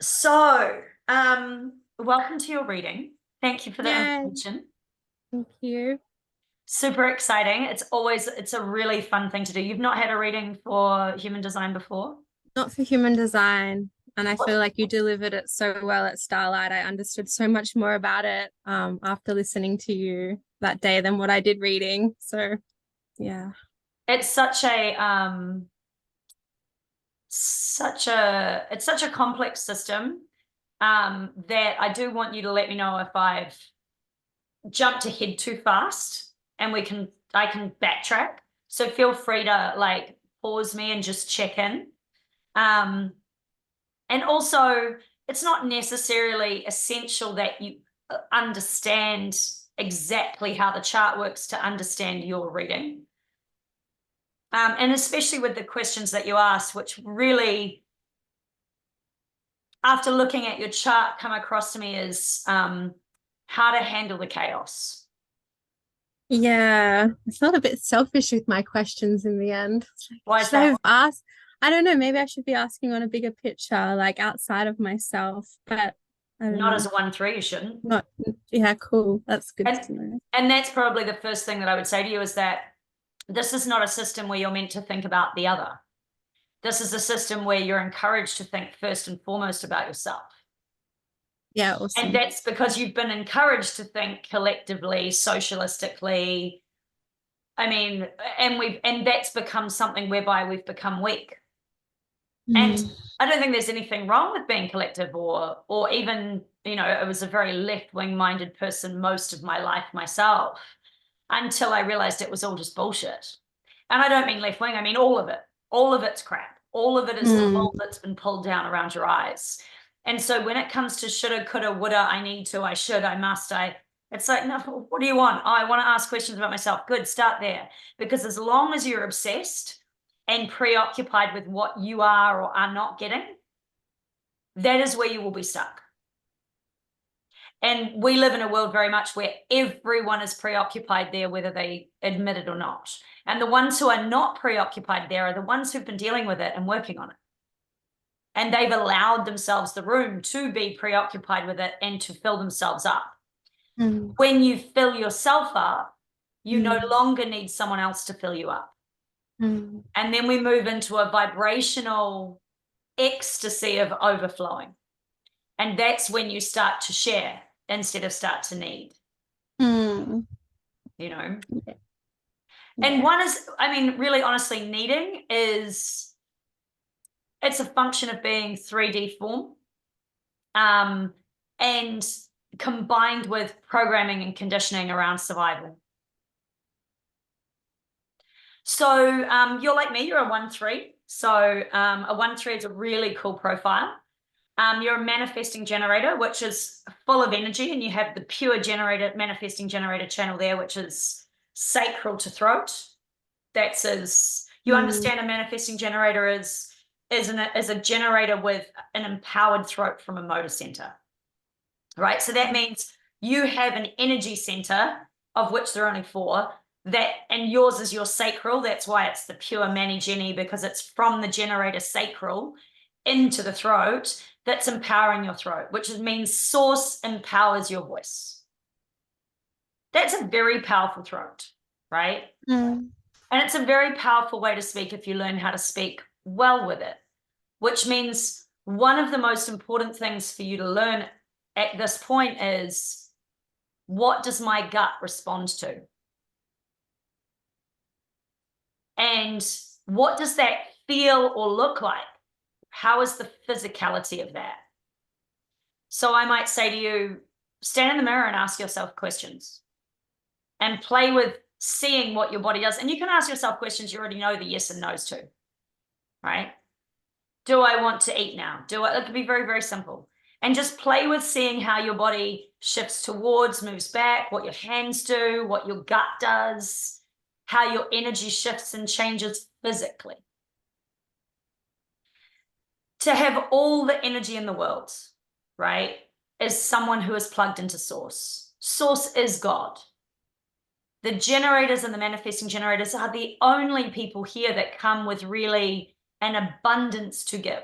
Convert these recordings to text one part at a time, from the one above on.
So, welcome to your reading. Thank you for the Yay, invitation. thank you. Super exciting. It's a really fun thing to do. You've not had a reading for human design before? Not for human design. And I feel What? like you delivered it so well at Starlight. I understood so much more about it after listening to you that day than what I did reading. So yeah. It's such a complex system that I do want you to let me know if I've jumped ahead too fast and I can backtrack. So feel free to like pause me and just check in. Um, And also, it's not necessarily essential that you understand exactly how the chart works to understand your reading. And especially with the questions that you asked, which really, after looking at your chart, come across to me as how to handle the chaos. Yeah. I felt a bit selfish with my questions in the end. It's like, Why is should I that? have asked? I don't know. Maybe I should be asking on a bigger picture, like outside of myself. But I don't Not know. as a 1-3, you shouldn't. Not, yeah, cool. That's good And to know. and that's probably the first thing that I would say to you is that this is not a system where you're meant to think about the other. This is a system where you're encouraged to think first and foremost about yourself. Yeah, And awesome. that's because you've been encouraged to think collectively, socialistically. I mean, and that's become something whereby we've become weak. And Mm. I don't think there's anything wrong with being collective or even, I was a very left-wing minded person most of my life myself until I realized it was all just bullshit. And I don't mean left wing, I mean all of it. All of it's crap. All of it is the Mm. wool that's been pulled down around your eyes. And so when it comes to shoulda, coulda, woulda, I need to, I should, I must, it's like, no, what do you want? Oh, I want to ask questions about myself. Good, start there. Because as long as you're obsessed and preoccupied with what you are or are not getting, that is where you will be stuck. And we live in a world very much where everyone is preoccupied there, whether they admit it or not. And the ones who are not preoccupied there are the ones who've been dealing with it and working on it. And they've allowed themselves the room to be preoccupied with it and to fill themselves up. Mm. When you fill yourself up, you no Mm. longer need someone else to fill you up. Mm. And then we move into a vibrational ecstasy of overflowing. And that's when you start to share instead of start to need, Mm. you know? Yeah. And Yeah. one is, I mean, really honestly, needing is it's a function of being 3D form, um, and combined with programming and conditioning around survival. So you're like me, you're a 1-3. So a 1-3 is a really cool profile. You're a manifesting generator, which is full of energy, and you have the pure generator, manifesting generator channel there, which is sacral to throat. That's as you Mm. understand a manifesting generator is a generator with an empowered throat from a motor center, right? So that means you have an energy center, of which there are only four, that and yours is your sacral. That's why it's the pure mani geni, because it's from the generator sacral into the throat that's empowering your throat, which means source empowers your voice. That's a very powerful throat, right? Mm. And it's a very powerful way to speak if you learn how to speak well with it, which means one of the most important things for you to learn at this point is, what does my gut respond to? And what does that feel or look like? How is the physicality of that? So I might say to you, stand in the mirror and ask yourself questions and play with seeing what your body does. And you can ask yourself questions you already know the yes and no's to, right? Do I want to eat now? It could be very, very simple. And just play with seeing how your body shifts towards, moves back, what your hands do, what your gut does, how your energy shifts and changes physically. To have all the energy in the world, right, is someone who is plugged into source. Source is God. The generators and the manifesting generators are the only people here that come with really an abundance to give.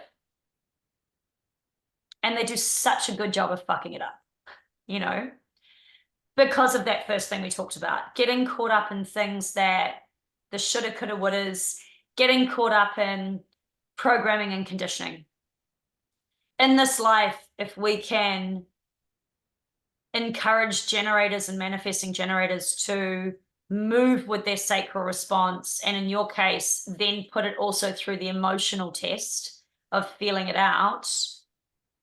And they do such a good job of fucking it up, you know, because of that first thing we talked about, getting caught up in things that the shoulda, coulda, wouldas, getting caught up in programming and conditioning. In this life, if we can encourage generators and manifesting generators to move with their sacral response, and in your case, then put it also through the emotional test of feeling it out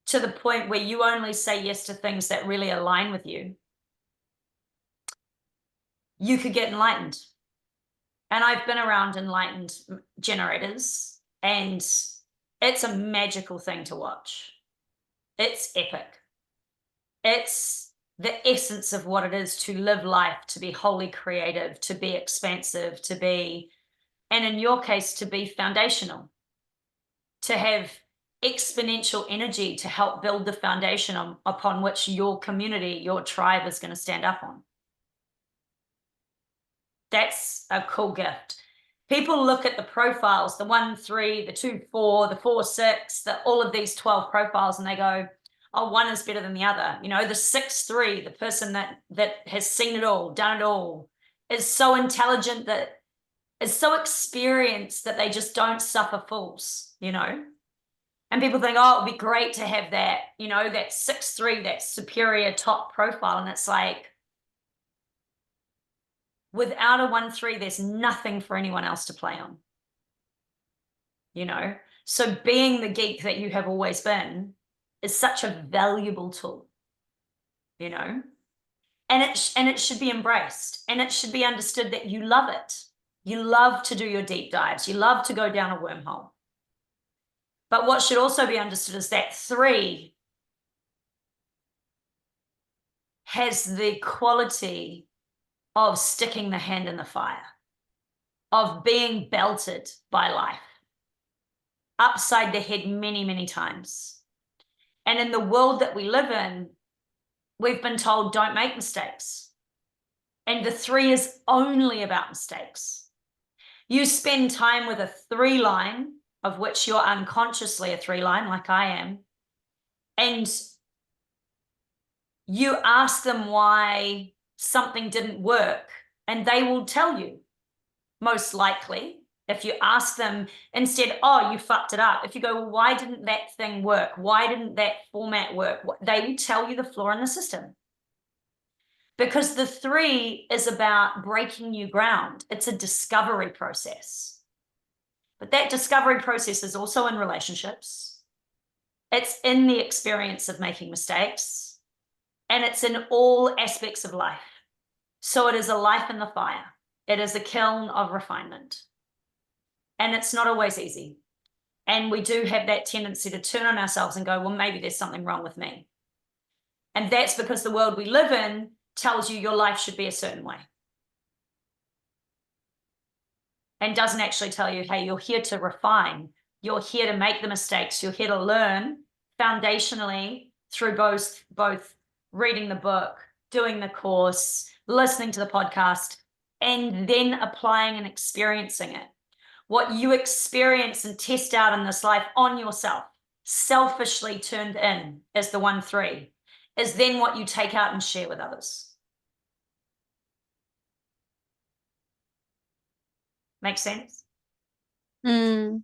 to the point where you only say yes to things that really align with you, you could get enlightened. And I've been around enlightened generators, and it's a magical thing to watch. It's epic. It's the essence of what it is to live life, to be wholly creative, to be expansive, to be, and in your case, to be foundational, to have exponential energy to help build the foundation upon which your community, your tribe is going to stand up on. That's a cool gift. People look at the profiles, the 1-3, the 2-4, the 4-6, all of these 12 profiles, and they go, oh, one is better than the other. You know, the 6-3, the person that has seen it all, done it all, is so intelligent, that is so experienced that they just don't suffer fools, you know? And people think, oh, it'd be great to have that, you know, that 6-3, that superior top profile. And it's like, without a 1-3, there's nothing for anyone else to play on, you know? So being the geek that you have always been is such a valuable tool, you know? And it should be embraced, and it should be understood that you love it. You love to do your deep dives. You love to go down a wormhole. But what should also be understood is that 3 has the quality of sticking the hand in the fire, of being belted by life, upside the head many, many times. And in the world that we live in, we've been told don't make mistakes. And the 3 is only about mistakes. You spend time with a 3 line, of which you're unconsciously a 3 line, like I am, and you ask them why something didn't work, and they will tell you, most likely. If you ask them instead, oh, you fucked it up. If you go, well, why didn't that thing work? Why didn't that format work? They will tell you the flaw in the system. Because the 3 is about breaking new ground. It's a discovery process. But that discovery process is also in relationships. It's in the experience of making mistakes. And it's in all aspects of life. So it is a life in the fire. It is a kiln of refinement. And it's not always easy. And we do have that tendency to turn on ourselves and go, well, maybe there's something wrong with me. And that's because the world we live in tells you your life should be a certain way. And doesn't actually tell you, hey, you're here to refine. You're here to make the mistakes. You're here to learn foundationally through both reading the book, doing the course, listening to the podcast, and then applying and experiencing it. What you experience and test out in this life on yourself, selfishly turned in as the 1-3, is then what you take out and share with others. Make sense? Mm.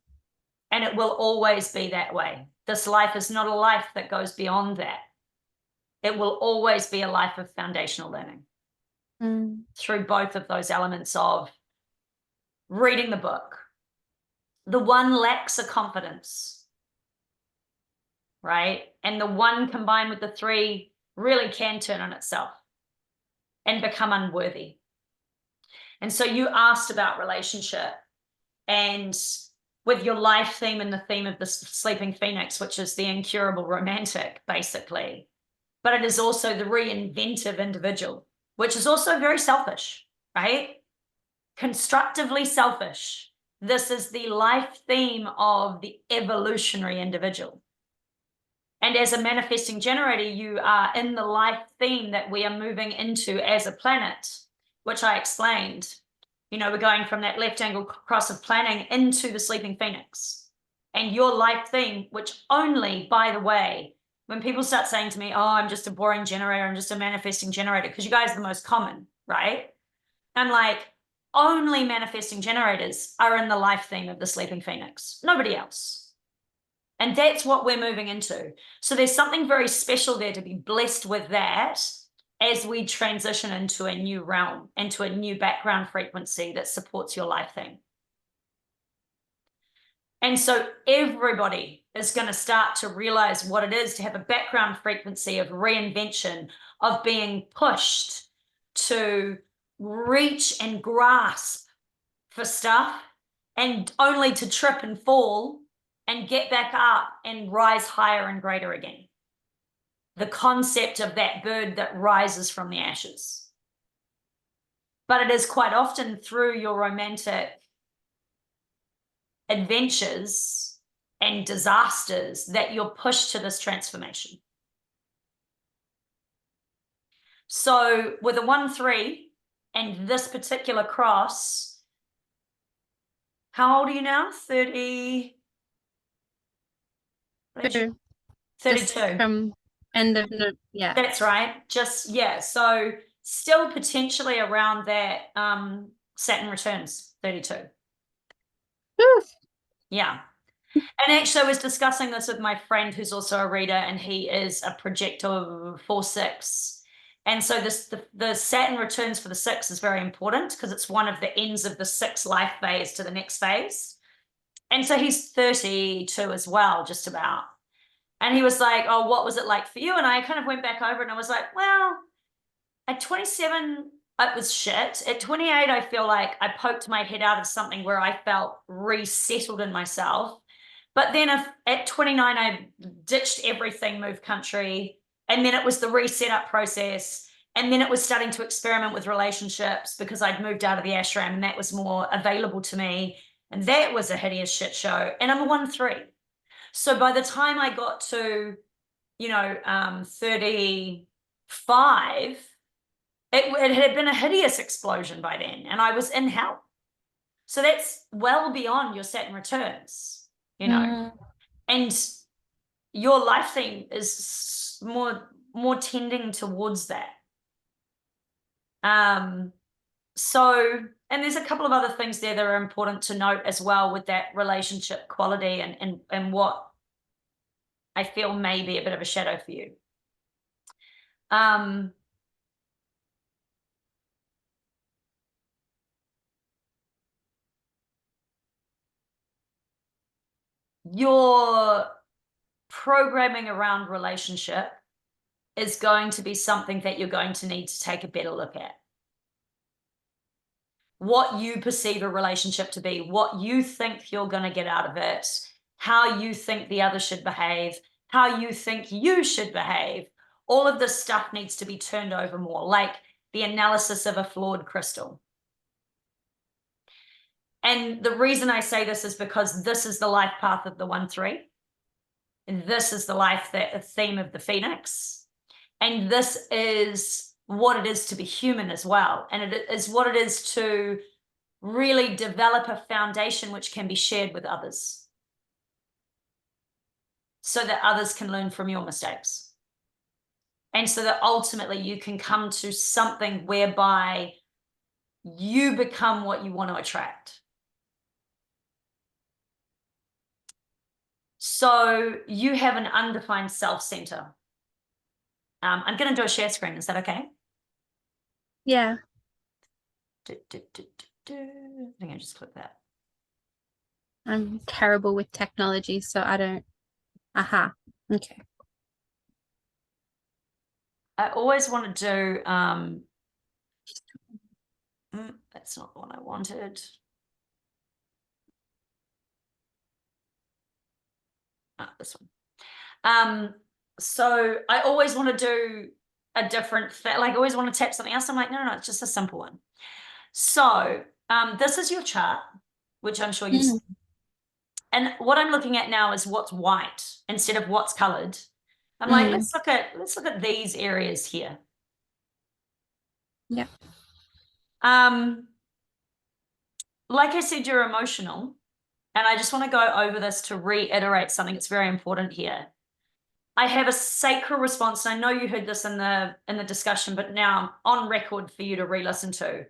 And it will always be that way. This life is not a life that goes beyond that. It will always be a life of foundational learning through both of those elements of reading the book. The 1 lacks a confidence, right? And the 1 combined with the 3 really can turn on itself and become unworthy. And so you asked about relationship, and with your life theme and the theme of the sleeping phoenix, which is the incurable romantic, basically. But it is also the reinventive individual, which is also very selfish, right? Constructively selfish. This is the life theme of the evolutionary individual. And as a manifesting generator, you are in the life theme that we are moving into as a planet, which I explained. You know, we're going from that left angle cross of planning into the sleeping phoenix. And your life theme, which only, by the way, when people start saying to me, oh, I'm just a boring generator, I'm just a manifesting generator, because you guys are the most common, right? I'm like, only manifesting generators are in the life theme of the Sleeping Phoenix, nobody else. And that's what we're moving into. So there's something very special there to be blessed with that as we transition into a new realm, into a new background frequency that supports your life theme. And so everybody is going to start to realize what it is to have a background frequency of reinvention, of being pushed to reach and grasp for stuff, and only to trip and fall and get back up and rise higher and greater again. The concept of that bird that rises from the ashes. But it is quite often through your romantic adventures and disasters that you're pushed to this transformation. So with a 1-3 and this particular cross, how old are you now? 30? 32. Just from end of, yeah. That's right. Just, yeah. So still potentially around that Saturn returns, 32. Oof. Yeah. And actually, I was discussing this with my friend who's also a reader, and he is a projector 4-6. And so the Saturn returns for the 6 is very important because it's one of the ends of the 6 life phase to the next phase. And so he's 32 as well, just about. And he was like, oh, what was it like for you? And I kind of went back over and I was like, well, at 27, it was shit. At 28, I feel like I poked my head out of something where I felt resettled in myself. But then at 29, I ditched everything, moved country. And then it was the reset up process. And then it was starting to experiment with relationships because I'd moved out of the ashram and that was more available to me. And that was a hideous shit show. And I'm a 1-3. So by the time I got to, 35, it had been a hideous explosion by then, and I was in hell. So that's well beyond your Saturn returns, and your life theme is more tending towards that. So, and there's a couple of other things there that are important to note as well with that relationship quality and what I feel may be a bit of a shadow for you. Your programming around relationship is going to be something that you're going to need to take a better look at. What you perceive a relationship to be, what you think you're going to get out of it, how you think the other should behave, how you think you should behave. All of this stuff needs to be turned over more, like the analysis of a flawed crystal. And the reason I say this is because this is the life path of the 1-3. And this is the life theme of the Phoenix. And this is what it is to be human as well. And it is what it is to really develop a foundation which can be shared with others so that others can learn from your mistakes. And so that ultimately you can come to something whereby you become what you want to attract. So you have an undefined self-center. I'm going to do a share screen. Is that okay? Yeah. I think I just click that. I'm terrible with technology, so I don't. Aha. Okay. I always want to do, that's not the one I wanted. This one. So I always want to do a different thing. Like I always want to tap something else. I'm like, no, it's just a simple one. So this is your chart, which I'm sure you've seen. And what I'm looking at now is what's white instead of what's colored. I'm like, let's look at these areas here. Yeah. Like I said, you're emotional. And I just want to go over this to reiterate something that's very important here. I have a sacral response. And I know you heard this in the discussion, but now I'm on record for you to re-listen to.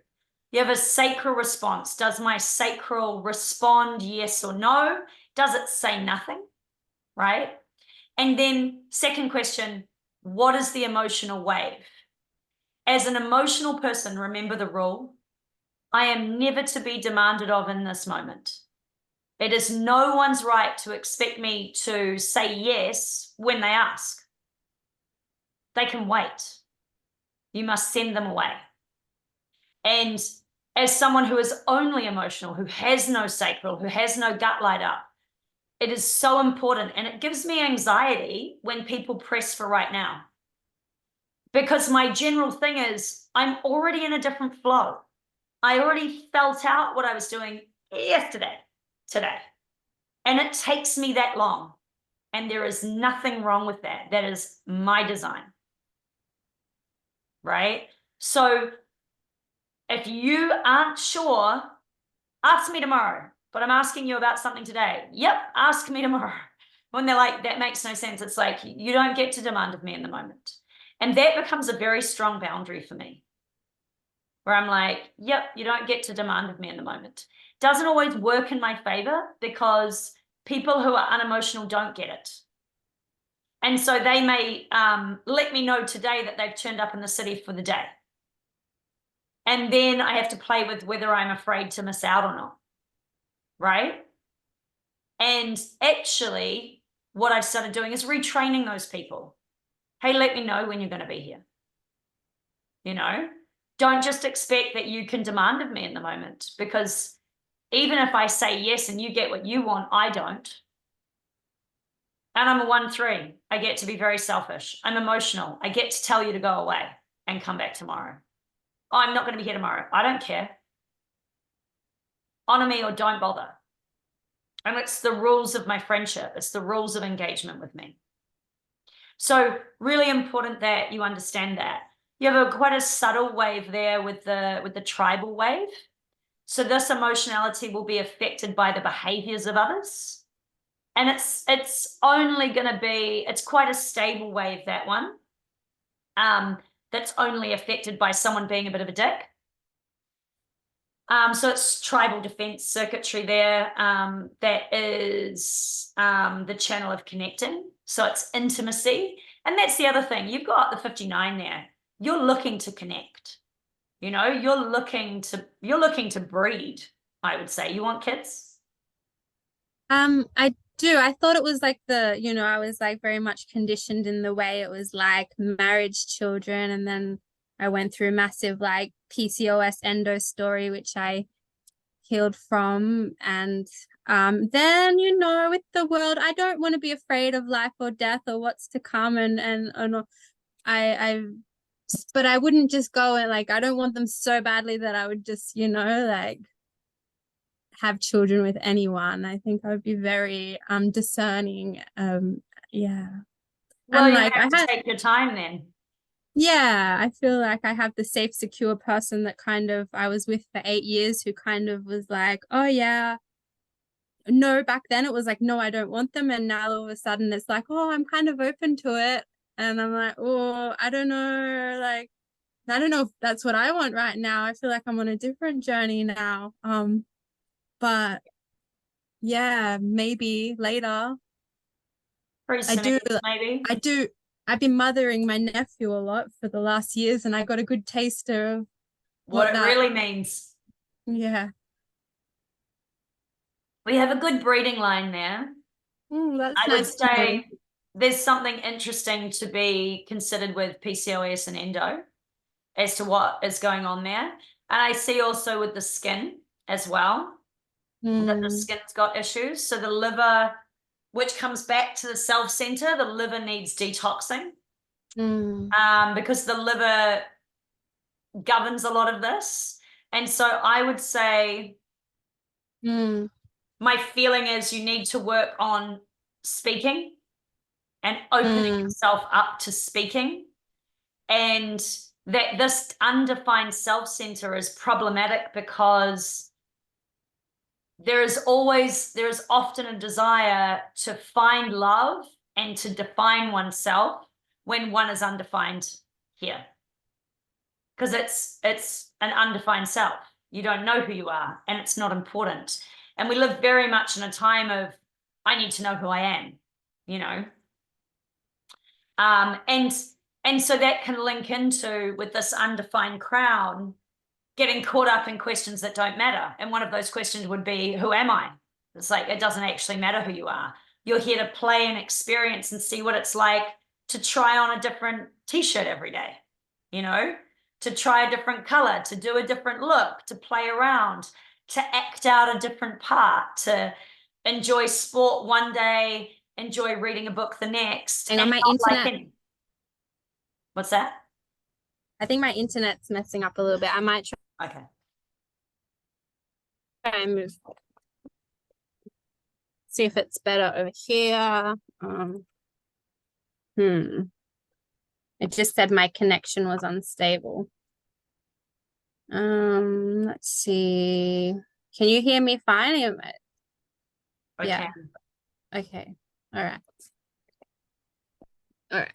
You have a sacral response. Does my sacral respond yes or no? Does it say nothing? Right? And then second question, what is the emotional wave? As an emotional person, remember the rule. I am never to be demanded of in this moment. It is no one's right to expect me to say yes when they ask. They can wait. You must send them away. And as someone who is only emotional, who has no sacral, who has no gut light up, it is so important. And it gives me anxiety when people press for right now. Because my general thing is, I'm already in a different flow. I already felt out what I was doing yesterday, today. And it takes me that long. And there is nothing wrong with that. That is my design. Right? So if you aren't sure, ask me tomorrow. But I'm asking you about something today. Yep, ask me tomorrow. When they're like, that makes no sense. It's like, you don't get to demand of me in the moment. And that becomes a very strong boundary for me. Where I'm like, yep, you don't get to demand of me in the moment. Doesn't always work in my favor because people who are unemotional don't get it. And so they may let me know today that they've turned up in the city for the day. And then I have to play with whether I'm afraid to miss out or not. Right? And actually, what I've started doing is retraining those people. Hey, let me know when you're going to be here. You know, don't just expect that you can demand of me in the moment, because even if I say yes and you get what you want, I don't. And I'm a 1-3. I get to be very selfish. I'm emotional. I get to tell you to go away and come back tomorrow. Oh, I'm not going to be here tomorrow. I don't care. Honor me or don't bother. And it's the rules of my friendship. It's the rules of engagement with me. So really important that you understand that. You have quite a subtle wave there with the tribal wave. So this emotionality will be affected by the behaviors of others. And it's only going to be, it's quite a stable wave, that one. That's only affected by someone being a bit of a dick. So it's tribal defense circuitry there. That is the channel of connecting. So it's intimacy. And that's the other thing. You've got the 59 there. You're looking to connect. You know, you're looking to breed, I would say. You want kids? I do. I thought it was like I was like very much conditioned in the way it was like marriage, children, and then I went through massive like PCOS endo story, which I healed from. And then with the world, I don't want to be afraid of life or death or what's to come, and I but I wouldn't just go and like, I don't want them so badly that I would just like have children with anyone. I think I would be very discerning. Yeah. Well, And you like have to take your time then. yeah, I feel like I have the safe, secure person that kind of I was with for 8 years, who kind of was like, oh yeah, no, back then it was like, no, I don't want them. And now all of a sudden it's like, oh, I'm kind of open to it. And I'm like, oh, I don't know. Like, I don't know if that's what I want right now. I feel like I'm on a different journey now. But yeah, maybe later. Pretty I soon, do, maybe. I do. I've been mothering my nephew a lot for the last years, and I got a good taster of What what it that, really means. yeah. We have a good breeding line there. That's I would nice to know. say there's something interesting to be considered with PCOS and endo as to what is going on there. And I see also with the skin as well, that the Mm, skin's got issues. So the liver, which comes back to the self center, the liver needs detoxing, mm, because the liver governs a lot of this. And so I would say mm, my feeling is you need to work on speaking and opening mm, yourself up to speaking, and that this undefined self-center is problematic because there is often a desire to find love and to define oneself when one is undefined here. Because it's an undefined self. You don't know who you are, and it's not important. And we live very much in a time of, I need to know who I am, you know. And so that can link into, with this undefined crown, getting caught up in questions that don't matter. And one of those questions would be, who am I? It's like, it doesn't actually matter who you are. You're here to play and experience and see what it's like to try on a different t-shirt every day, you know, to try a different color, to do a different look, to play around, to act out a different part, to enjoy sport one day, enjoy reading a book the next. Hang on, and my not internet. like any. What's that? I think my internet's messing up a little bit. I might Okay. try and move. See if it's better over here. It just said my connection was unstable. Let's see. Can you hear me fine? Yeah. Okay. All right. All right.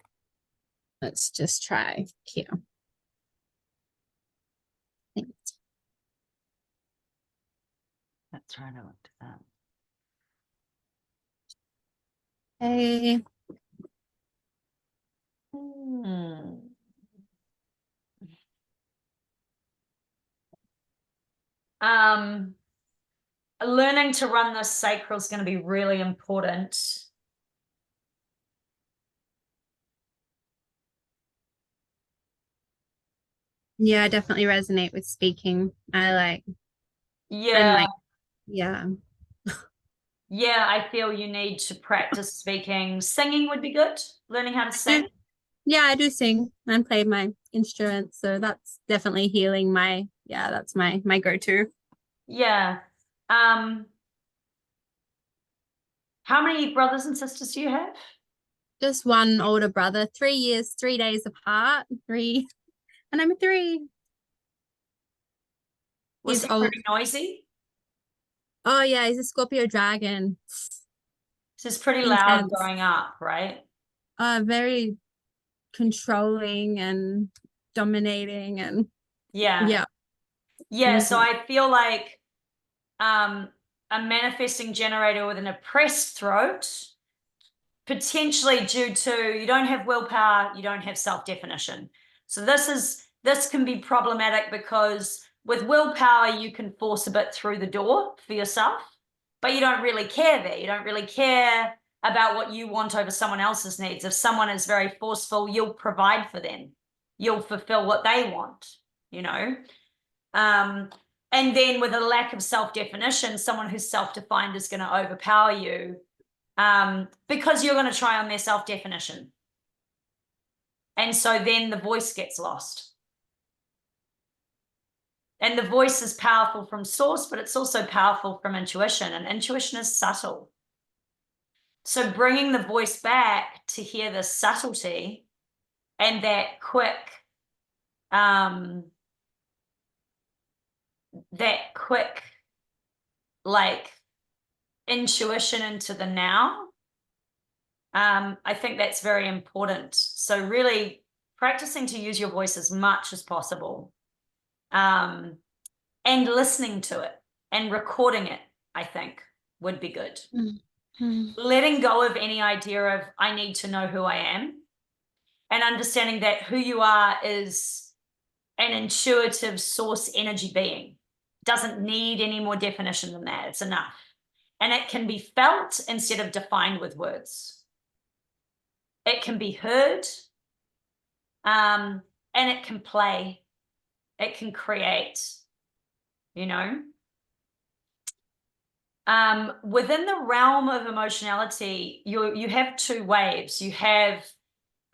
Let's just try here. That's right. I looked at that. Okay. Learning to run this sacral is going to be really important. Yeah, I definitely resonate with speaking. And Yeah. Yeah. Yeah, I feel you need to practice speaking. Singing would be good. Learning how to sing. Yeah, I do sing and play my instrument, so that's definitely healing that's my go-to. Yeah. How many brothers and sisters do you have? Just one older brother, 3 years, 3 days apart, and I'm 3. Was He's he old. pretty noisy? Oh yeah, he's a Scorpio dragon. This is pretty loud Intense. growing up, right? Very controlling and dominating and Yeah. So I feel like a manifesting generator with an oppressed throat, potentially due to you don't have willpower, you don't have self-definition. So this can be problematic because with willpower you can force a bit through the door for yourself, but you don't really care there. You don't really care about what you want over someone else's needs. If someone is very forceful, you'll provide for them. You'll fulfill what they want, you know? And then with a lack of self-definition, someone who's self-defined is going to overpower you because you're going to try on their self-definition. And so then the voice gets lost. And the voice is powerful from source, but it's also powerful from intuition, and intuition is subtle. So bringing the voice back to hear the subtlety and that quick like intuition into the now, I think that's very important. So really practicing to use your voice as much as possible, and listening to it and recording it, I think would be good. Letting go of any idea of I need to know who I am, and understanding that who you are is an intuitive source energy being. Doesn't need any more definition than that. It's enough. And it can be felt instead of defined with words. It can be heard, and it can play. It can create, you know. Within the realm of emotionality, you have 2 waves. You have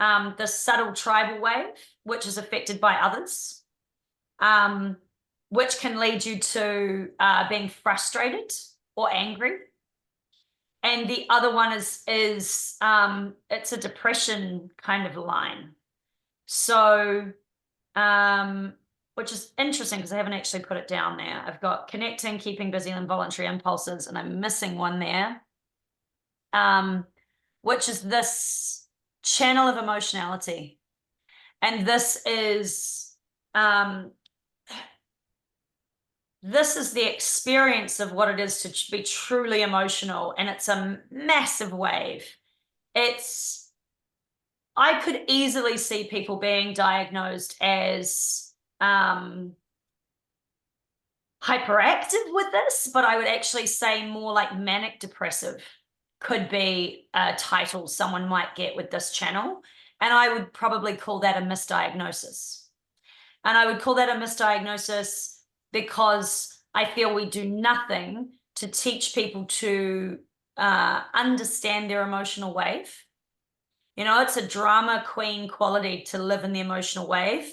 the subtle tribal wave, which is affected by others, which can lead you to being frustrated or angry. And the other one is it's a depression kind of line. So, which is interesting because I haven't actually put it down there. I've got connecting, keeping busy, and involuntary impulses, and I'm missing one there. which is this channel of emotionality. And this is the experience of what it is to be truly emotional. And it's a massive wave. I could easily see people being diagnosed as hyperactive with this, but I would actually say more like manic depressive could be a title someone might get with this channel. And I would probably call that a misdiagnosis. And I would call that a misdiagnosis because I feel we do nothing to teach people to understand their emotional wave. You know, it's a drama queen quality to live in the emotional wave,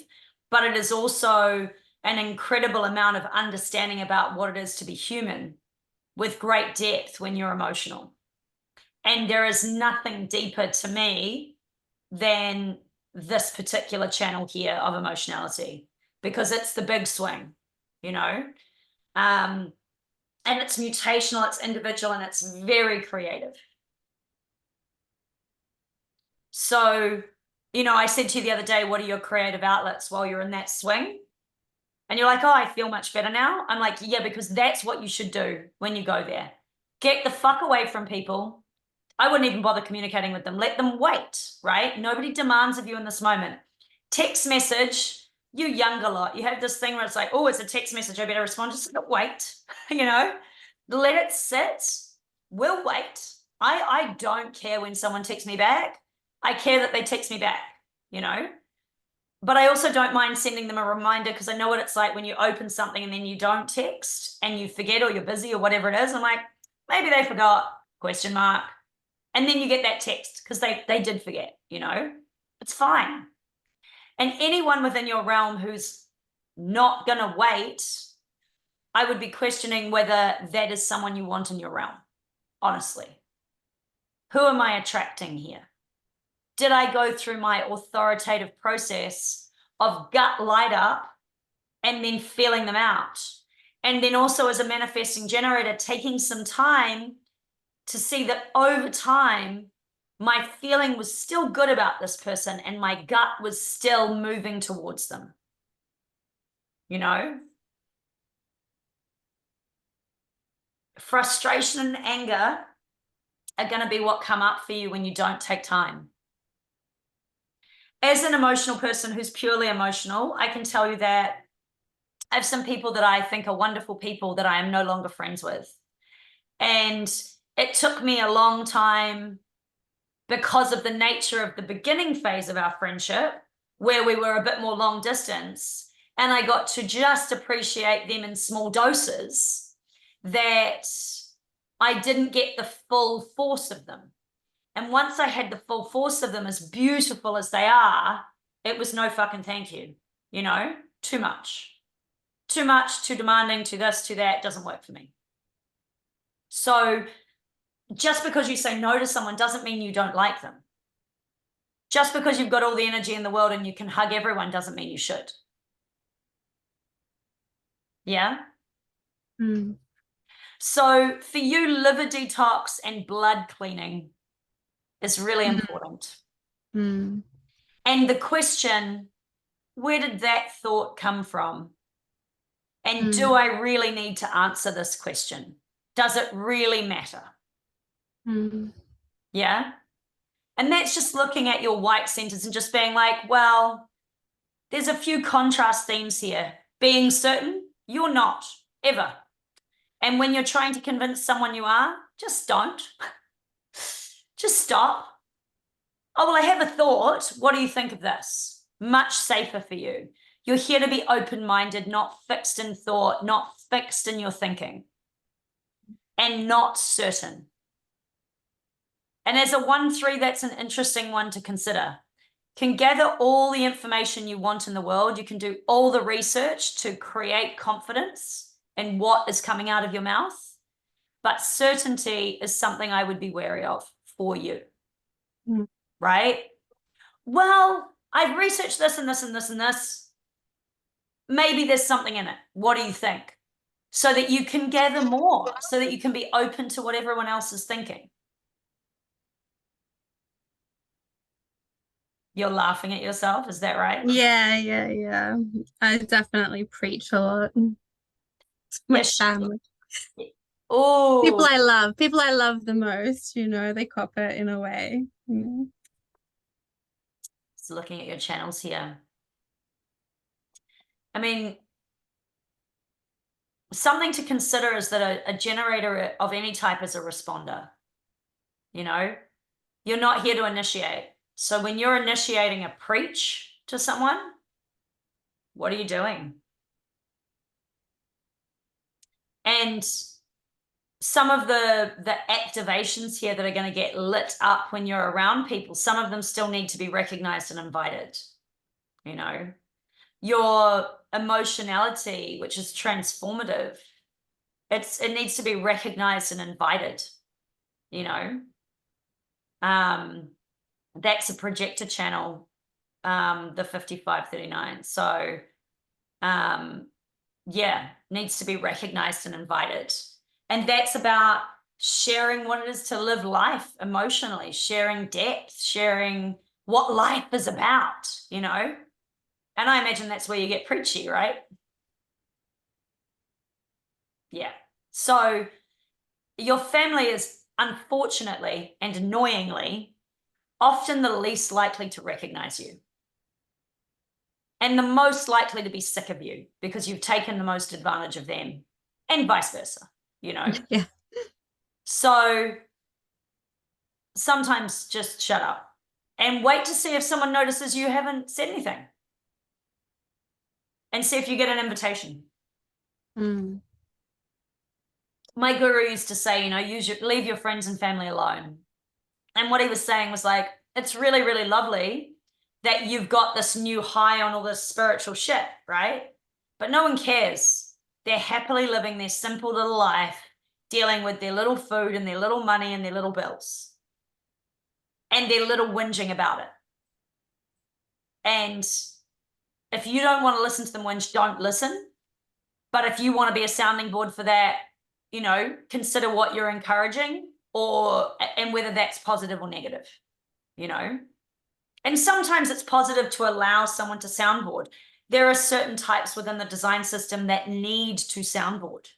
but it is also an incredible amount of understanding about what it is to be human with great depth when you're emotional. And there is nothing deeper to me than this particular channel here of emotionality, because it's the big swing, you know, and it's mutational, it's individual, and it's very creative. So, you know, I said to you the other day, what are your creative outlets while you're in that swing? And you're like, oh, I feel much better now. I'm like, yeah, because that's what you should do when you go there. Get the fuck away from people. I wouldn't even bother communicating with them. Let them wait, right? Nobody demands of you in this moment. Text message, you younger lot. You have this thing where it's like, oh, it's a text message. I better respond. Just wait, you know, let it sit. We'll wait. I don't care when someone texts me back. I care that they text me back, you know, but I also don't mind sending them a reminder because I know what it's like when you open something and then you don't text and you forget or you're busy or whatever it is. I'm like, maybe they forgot, question mark. And then you get that text because they did forget, you know, it's fine. And anyone within your realm who's not going to wait, I would be questioning whether that is someone you want in your realm, honestly. Who am I attracting here? Did I go through my authoritative process of gut light up and then feeling them out? And then also as a manifesting generator, taking some time to see that over time, my feeling was still good about this person and my gut was still moving towards them. You know? Frustration and anger are going to be what come up for you when you don't take time. As an emotional person who's purely emotional, I can tell you that I have some people that I think are wonderful people that I am no longer friends with. And it took me a long time because of the nature of the beginning phase of our friendship, where we were a bit more long distance, and I got to just appreciate them in small doses, that I didn't get the full force of them. And once I had the full force of them, as beautiful as they are, it was no fucking thank you, you know, too much, too demanding, to this, to that, doesn't work for me. So just because you say no to someone doesn't mean you don't like them. Just because you've got all the energy in the world and you can hug everyone doesn't mean you should. Yeah? Mm. So for you, liver detox and blood cleaning is really important. Mm. And the question, where did that thought come from? And do I really need to answer this question? Does it really matter? Mm. Yeah? And that's just looking at your white centers and just being like, well, there's a few contrast themes here. Being certain, you're not, ever. And when you're trying to convince someone you are, just don't. Just stop. Oh, well, I have a thought. What do you think of this? Much safer for you. You're here to be open-minded, not fixed in thought, not fixed in your thinking, and not certain. And as a 1-3, that's an interesting one to consider. Can gather all the information you want in the world. You can do all the research to create confidence in what is coming out of your mouth. But certainty is something I would be wary of for you. Mm. Right? Well, I've researched this and this and this and this. Maybe there's something in it. What do you think? So that you can gather more, so that you can be open to what everyone else is thinking. You're laughing at yourself, is that right? Yeah. I definitely preach a lot to my Yes. family. Oh, People I love the most, you know, they cop it in a way. just looking at your channels here. I mean, something to consider is that a generator of any type is a responder. You know, you're not here to initiate. So when you're initiating a preach to someone, what are you doing? And some of the activations here that are going to get lit up when you're around people, some of them still need to be recognized and invited. You know, your emotionality, which is transformative, it needs to be recognized and invited. You know, that's a projector channel, the 5539. So yeah, needs to be recognized and invited. And that's about sharing what it is to live life emotionally, sharing depth, sharing what life is about, you know? And I imagine that's where you get preachy, right? Yeah. So your family is unfortunately and annoyingly often the least likely to recognize you and the most likely to be sick of you because you've taken the most advantage of them and vice versa, you know? Yeah. So sometimes just shut up and wait to see if someone notices you haven't said anything and see if you get an invitation. Mm. My guru used to say, you know, leave your friends and family alone. And what he was saying was like, it's really, really lovely that you've got this new high on all this spiritual shit, right? But no one cares. They're happily living their simple little life, dealing with their little food and their little money and their little bills and their little whinging about it. And if you don't want to listen to them whinge, don't listen. But if you want to be a sounding board for that, you know, consider what you're encouraging and whether that's positive or negative, you know. And sometimes it's positive to allow someone to soundboard. There are certain types within the design system that need to soundboard.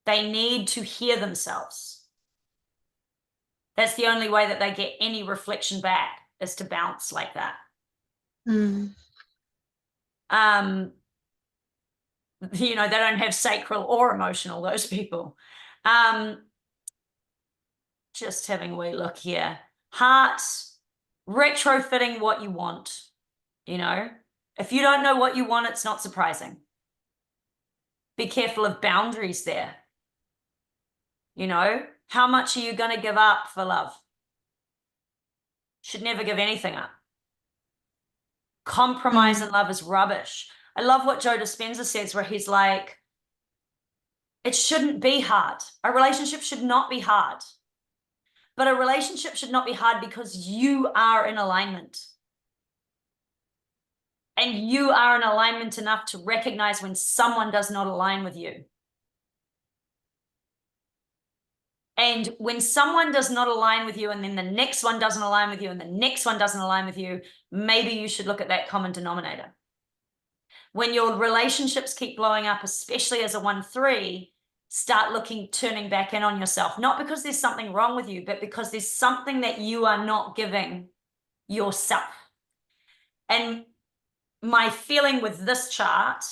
They need to hear themselves. That's the only way that they get any reflection back is to bounce like that. Mm. You know, they don't have sacral or emotional, those people. Just having a wee look here. Hearts, retrofitting what you want, you know. If you don't know what you want, it's not surprising. Be careful of boundaries there. You know, how much are you going to give up for love? Should never give anything up. Compromise in love is rubbish. I love what Joe Dispenza says, where he's like, it shouldn't be hard. A relationship should not be hard. But a relationship should not be hard because you are in alignment. And you are in alignment enough to recognize when someone does not align with you. And when someone does not align with you, and then the next one doesn't align with you, and the next one doesn't align with you, maybe you should look at that common denominator. When your relationships keep blowing up, especially as a 1-3, start turning back in on yourself. Not because there's something wrong with you, but because there's something that you are not giving yourself. And my feeling with this chart,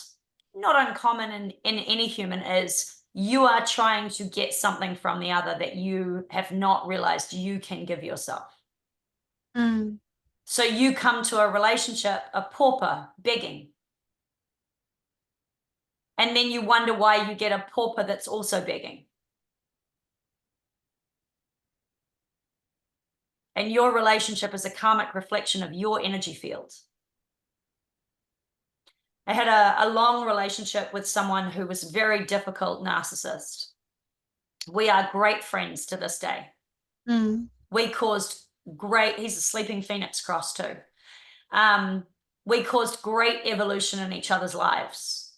not uncommon in any human, is you are trying to get something from the other that you have not realized you can give yourself. Mm. So you come to a relationship, a pauper, begging. And then you wonder why you get a pauper that's also begging. And your relationship is a karmic reflection of your energy field. I had a long relationship with someone who was very difficult narcissist. We are great friends to this day. Mm. We caused he's a sleeping phoenix cross too. We caused great evolution in each other's lives,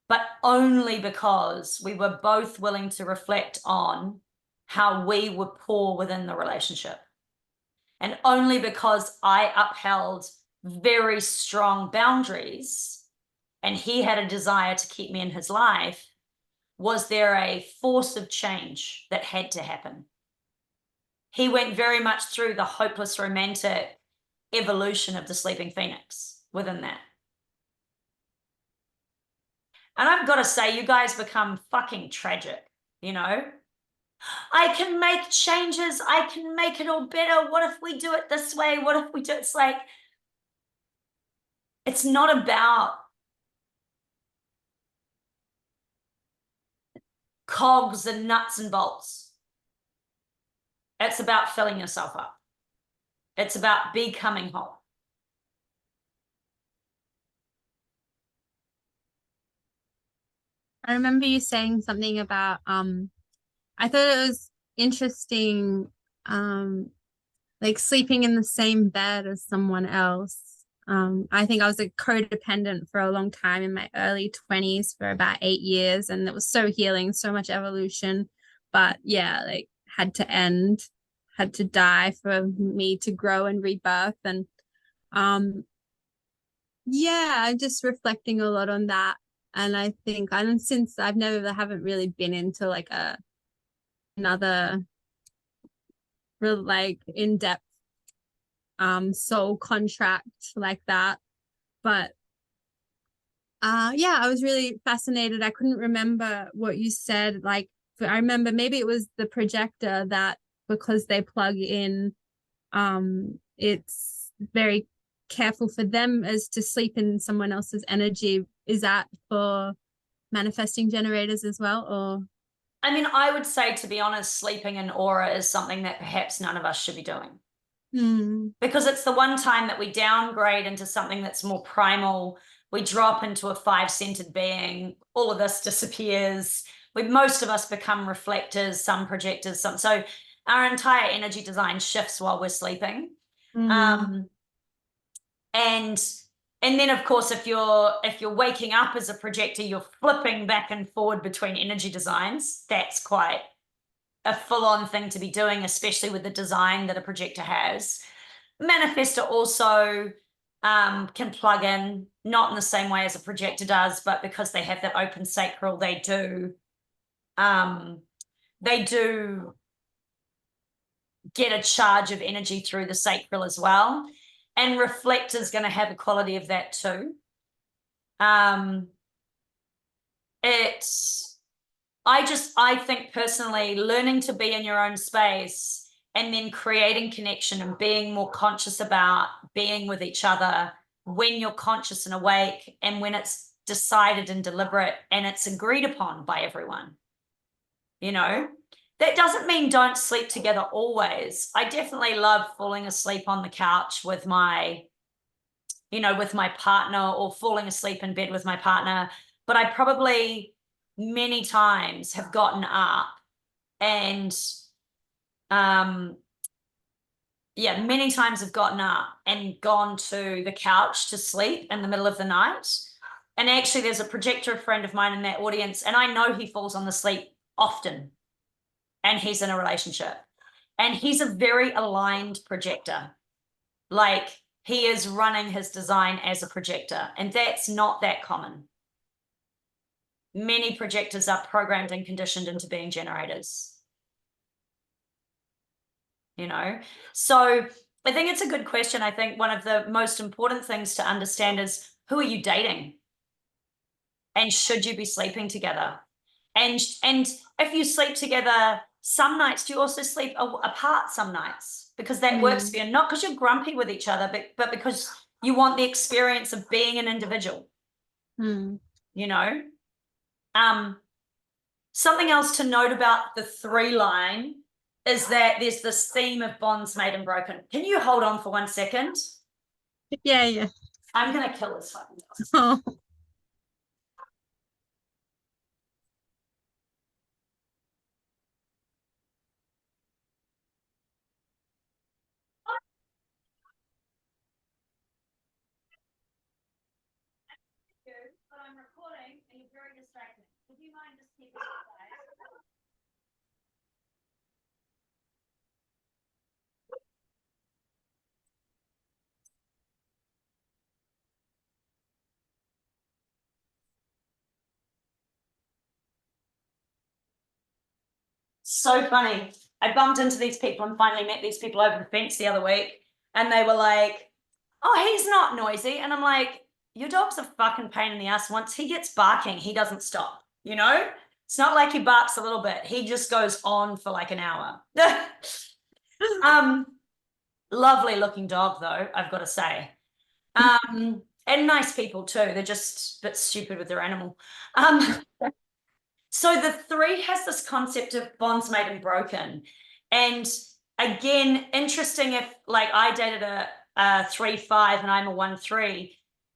but only because we were both willing to reflect on how we were poor within the relationship. And only because I upheld very strong boundaries and he had a desire to keep me in his life, was there a force of change that had to happen? He went very much through the hopeless romantic evolution of the sleeping phoenix within that. And I've got to say, you guys become fucking tragic, you know? I can make changes. I can make it all better. What if we do it this way? What if we do it? It's like, it's not about cogs and nuts and bolts. It's about filling yourself up. It's about becoming whole. I remember you saying something about I thought it was interesting like sleeping in the same bed as someone else. I think I was a codependent for a long time in my early 20s for about 8 years, and it was so healing, so much evolution. But yeah, like had to end, had to die for me to grow and rebirth. And yeah, I'm just reflecting a lot on that. And I think and since I've never haven't really been into like another real like in-depth soul contract like that. But yeah, I was really fascinated. I couldn't remember what you said. Like I remember maybe it was the projector that because they plug in, it's very careful for them as to sleep in someone else's energy. Is that for manifesting generators as well, or I mean, I would say, to be honest, sleeping in aura is something that perhaps none of us should be doing. Because it's the one time that we downgrade into something that's more primal. We drop into a five-centered being. All of this disappears. Most of us become reflectors, some projectors, some. So our entire energy design shifts while we're sleeping. And then of course, if you're waking up as a projector, you're flipping back and forward between energy designs. That's quite a full-on thing to be doing, especially with the design that a projector has. Manifestor also can plug in, not in the same way as a projector does, but because they have that open sacral, they do get a charge of energy through the sacral as well. And reflector is going to have a quality of that too. I think personally, learning to be in your own space and then creating connection and being more conscious about being with each other when you're conscious and awake, and when it's decided and deliberate and it's agreed upon by everyone. That doesn't mean don't sleep together always. I definitely love falling asleep on the couch with my partner, or falling asleep in bed with my partner. But I probably many times have gotten up and many times have gotten up and gone to the couch to sleep in the middle of the night. And actually there's a projector friend of mine in that audience, and I know he falls on the sleep often, and he's in a relationship, and he's a very aligned projector. Like, he is running his design as a projector, and that's not that common. Many projectors are programmed and conditioned into being generators. So I think it's a good question. I think one of the most important things to understand is, who are you dating? And should you be sleeping together? And if you sleep together some nights, do you also sleep apart some nights? Because that works for you, not because you're grumpy with each other, but because you want the experience of being an individual. Something else to note about the 3 line is that there's this theme of bonds made and broken. Can you hold on for 1 second? Yeah. I'm gonna kill this fucking dog. Oh. But I'm recording and you're very distracting. Would you mind just keeping it quiet? So funny. I bumped into these people and finally met these people over the fence the other week, and they were like, "Oh, he's not noisy," and I'm like, "Your dog's a fucking pain in the ass. Once he gets barking, he doesn't stop. You know, it's not like he barks a little bit. He just goes on for like an hour." um, Lovely looking dog though, I've got to say. And nice people too. They're just a bit stupid with their animal. Um, So the three has this concept of bonds made and broken. And again, interesting if like I dated a 3-5 and I'm a 1-3.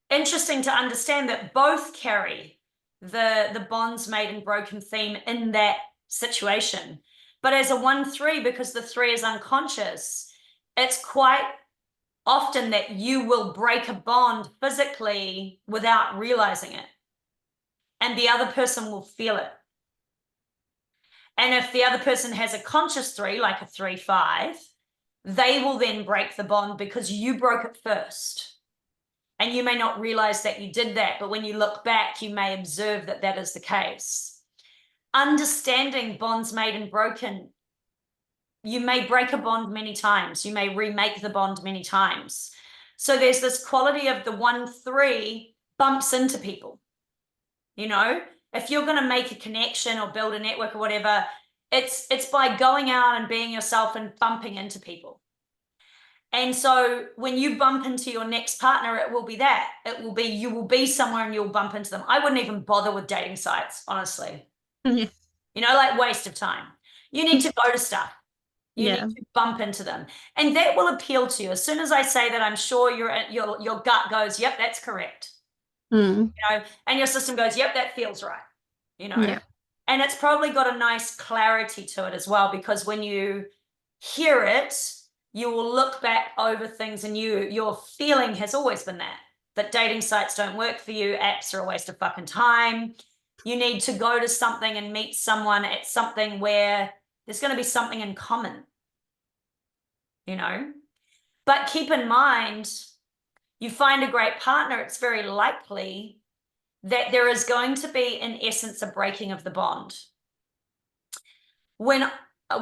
Interesting to understand that both carry the bonds made and broken theme in that situation. But as a 1-3, because the 3 is unconscious, it's quite often that you will break a bond physically without realizing it. And the other person will feel it. And if the other person has a conscious 3, like a 3-5, they will then break the bond because you broke it first. And you may not realize that you did that, but when you look back, you may observe that that is the case. Understanding bonds made and broken, you may break a bond many times. You may remake the bond many times. So there's this quality of the 1-3 bumps into people. You know, if you're going to make a connection or build a network or whatever, it's by going out and being yourself and bumping into people. And so when you bump into your next partner, it will be that. It will be, you will be somewhere and you'll bump into them. I wouldn't even bother with dating sites, honestly. Yeah. You know, like waste of time. You need to go to stuff. You Yeah. need to bump into them. And that will appeal to you. As soon as I say that, I'm sure your gut goes, yep, that's correct. Mm. You know, and your system goes, yep, that feels right. You know, Yeah. and it's probably got a nice clarity to it as well, because when you hear it, you will look back over things and your feeling has always been that dating sites don't work for you, apps are a waste of fucking time. You need to go to something and meet someone at something where there's going to be something in common, you know. But keep in mind, you find a great partner, it's very likely that there is going to be, in essence, a breaking of the bond. When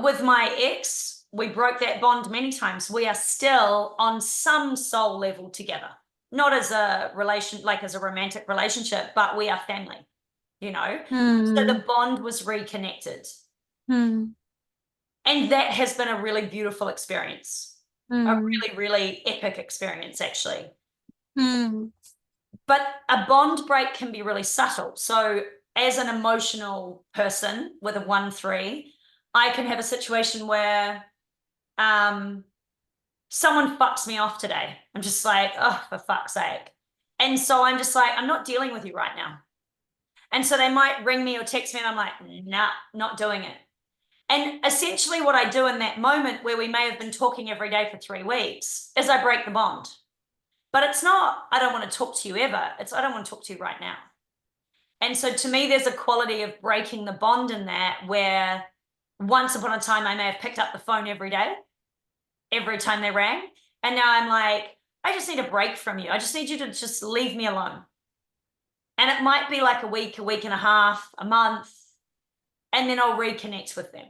with my ex, we broke that bond many times. We are still on some soul level together, not as a relation, like as a romantic relationship, but we are family, you know. So the bond was reconnected. And that has been a really beautiful experience, a really, really epic experience, actually. But a bond break can be really subtle. So as an emotional person with a 1-3, I can have a situation where someone fucks me off today. I'm just like, oh, for fuck's sake. And so I'm just like, I'm not dealing with you right now. And so they might ring me or text me and I'm like, nah, not doing it. And essentially what I do in that moment where we may have been talking every day for 3 weeks is I break the bond. But it's not, I don't want to talk to you ever. It's, I don't want to talk to you right now. And so to me, there's a quality of breaking the bond in that, where once upon a time, I may have picked up the phone every day, every time they rang. And now I'm like, I just need a break from you. I just need you to just leave me alone. And it might be like a week and a half, a month, and then I'll reconnect with them.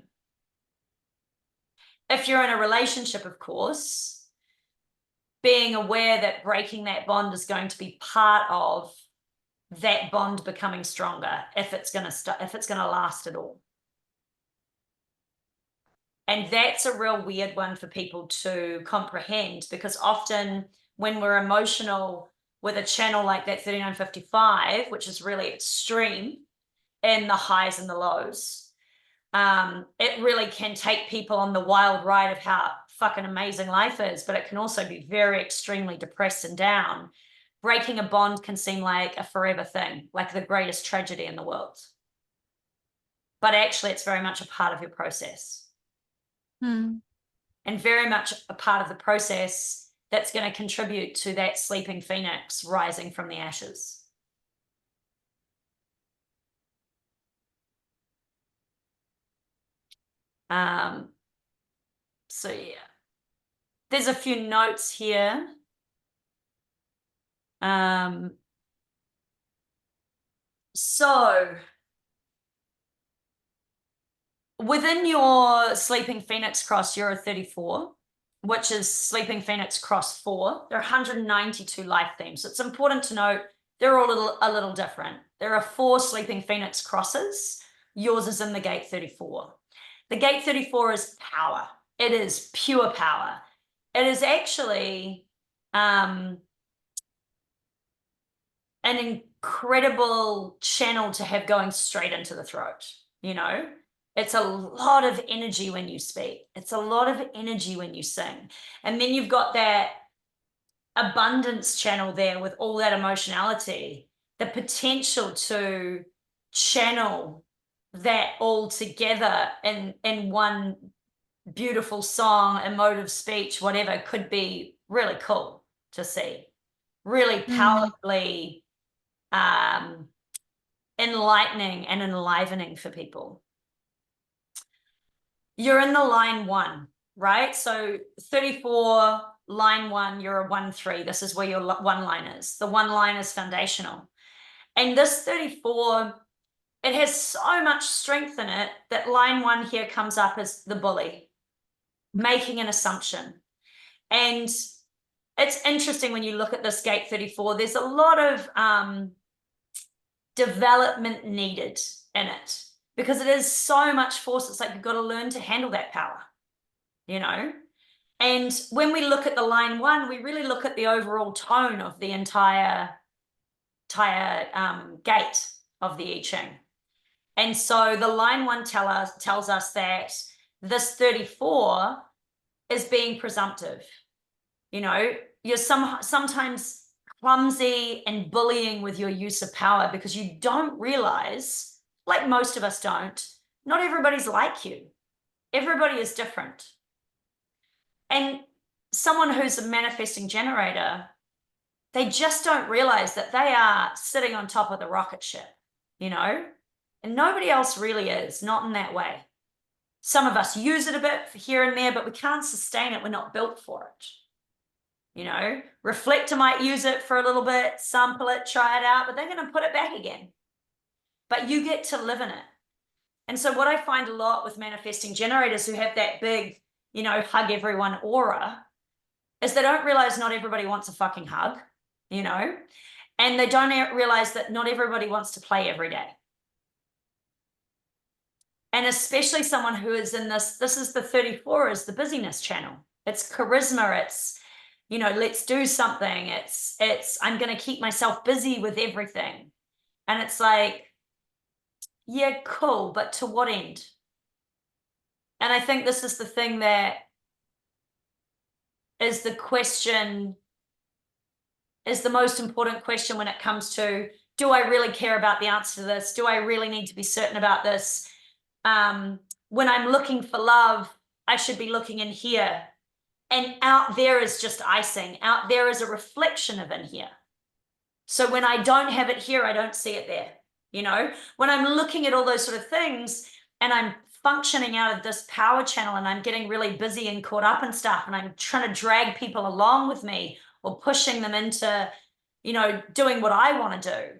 If you're in a relationship, of course, being aware that breaking that bond is going to be part of that bond becoming stronger, if it's going to last at all. And that's a real weird one for people to comprehend, because often when we're emotional with a channel like that 3955, which is really extreme in the highs and the lows, it really can take people on the wild ride of how fucking amazing life is, but it can also be very extremely depressed and down. Breaking a bond can seem like a forever thing, like the greatest tragedy in the world. But actually, it's very much a part of your process. And very much a part of the process that's going to contribute to that sleeping phoenix rising from the ashes. So yeah, there's a few notes here. So within your Sleeping Phoenix cross, you're a 34, which is Sleeping Phoenix cross 4. There are 192 life themes. It's important to note they're all a little different. There are 4 Sleeping Phoenix crosses. Yours is in the gate 34. The gate 34 is power. It is pure power. It is actually an incredible channel to have going straight into the throat. You know, it's a lot of energy when you speak. It's a lot of energy when you sing. And then you've got that abundance channel there with all that emotionality, the potential to channel that all together in one beautiful song, emotive speech, whatever, could be really cool to see. Really powerfully enlightening and enlivening for people. You're in the line 1, right? So 34, line 1, you're a 1-3. This is where your 1 line is. The 1 line is foundational. And this 34, it has so much strength in it that line 1 here comes up as the bully, making an assumption. And it's interesting when you look at this gate 34, there's a lot of development needed in it because it is so much force. It's like you've got to learn to handle that power, you know? And when we look at the line 1, we really look at the overall tone of the entire gate of the I Ching. And so the line 1 tells us that this 34 is being presumptive. You know, you're sometimes clumsy and bullying with your use of power because you don't realize, like most of us don't, not everybody's like you. Everybody is different. And someone who's a manifesting generator, they just don't realize that they are sitting on top of the rocket ship, you know? And nobody else really is, not in that way. Some of us use it a bit here and there, but we can't sustain it. We're not built for it. You know, reflector might use it for a little bit, sample it, try it out, but they're going to put it back again. But you get to live in it. And so what I find a lot with manifesting generators who have that big, you know, hug everyone aura is they don't realize not everybody wants a fucking hug, you know, and they don't realize that not everybody wants to play every day. And especially someone who is in this is the 34, is the busyness channel. It's charisma. It's, you know, let's do something. It's I'm going to keep myself busy with everything. And it's like, yeah, cool, but to what end? And I think this is the thing that is the question, is the most important question when it comes to, do I really care about the answer to this? Do I really need to be certain about this? When I'm looking for love, I should be looking in here. And out there is just icing. Out there is a reflection of in here. So when I don't have it here, I don't see it there. You know, when I'm looking at all those sort of things and I'm functioning out of this power channel and I'm getting really busy and caught up in stuff and I'm trying to drag people along with me or pushing them into, you know, doing what I want to do,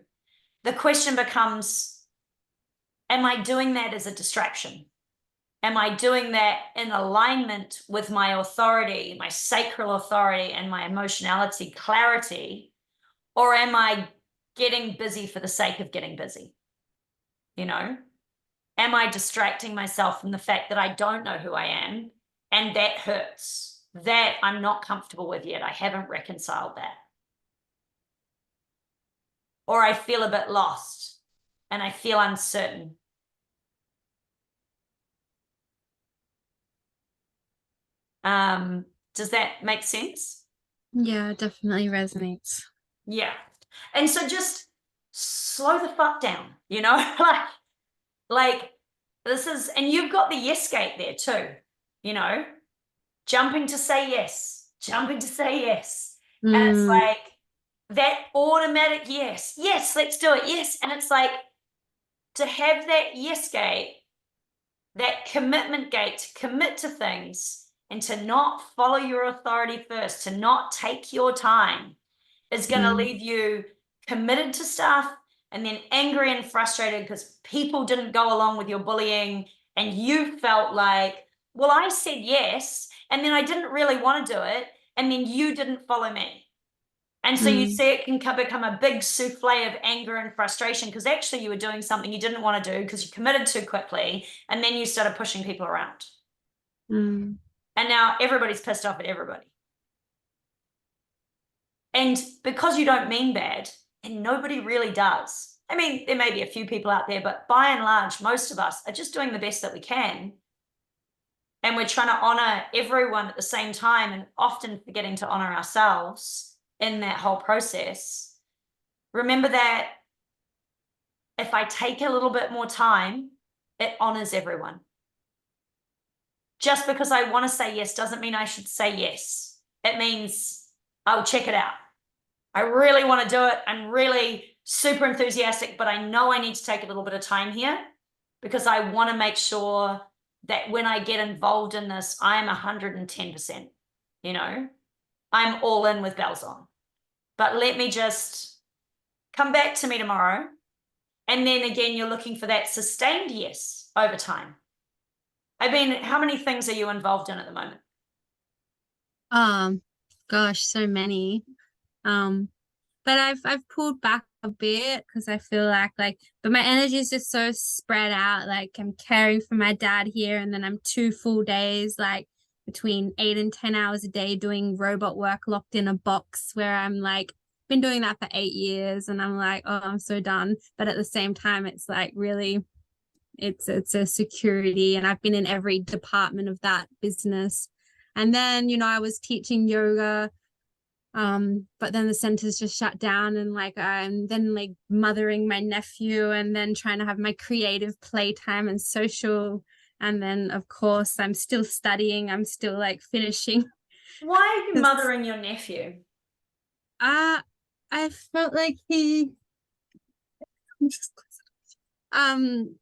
the question becomes, am I doing that as a distraction? Am I doing that in alignment with my authority, my sacral authority and my emotionality clarity? Or am I getting busy for the sake of getting busy? You know, am I distracting myself from the fact that I don't know who I am and that hurts, that I'm not comfortable with yet? I haven't reconciled that. Or I feel a bit lost and I feel uncertain. Does that make sense? Yeah, definitely resonates. Yeah. And so just slow the fuck down, you know, like this is, and you've got the yes gate there too, you know, jumping to say yes, jumping to say yes. And it's like that automatic yes, let's do it. Yes. And it's like to have that yes gate, that commitment gate, to commit to things and to not follow your authority first, to not take your time, is going to leave you committed to stuff and then angry and frustrated because people didn't go along with your bullying and you felt like, well, I said yes, and then I didn't really want to do it, and then you didn't follow me. And so you see it can become a big souffle of anger and frustration because actually you were doing something you didn't want to do because you committed too quickly, and then you started pushing people around. Mm. And now everybody's pissed off at everybody. And because you don't mean bad, and nobody really does. I mean, there may be a few people out there, but by and large, most of us are just doing the best that we can. And we're trying to honor everyone at the same time and often forgetting to honor ourselves in that whole process. Remember that if I take a little bit more time, it honors everyone. Just because I want to say yes doesn't mean I should say yes. It means I'll check it out. I really want to do it. I'm really super enthusiastic, but I know I need to take a little bit of time here because I want to make sure that when I get involved in this, I'm 110%, I'm all in with bells on. But let me just come back to me tomorrow. And then again, you're looking for that sustained yes over time. I mean, how many things are you involved in at the moment? Gosh, so many. But I've pulled back a bit because I feel like but my energy is just so spread out. Like I'm caring for my dad here, and then I'm 2 full days, like between 8 and 10 hours a day doing robot work locked in a box where I'm like been doing that for 8 years, and I'm like, oh, I'm so done. But at the same time, it's like really it's a security, and I've been in every department of that business. And then, I was teaching yoga, but then the center's just shut down, and like I'm then like mothering my nephew, and then trying to have my creative playtime and social. And then of course I'm still studying, I'm still like finishing. Why are you mothering your nephew? I felt like um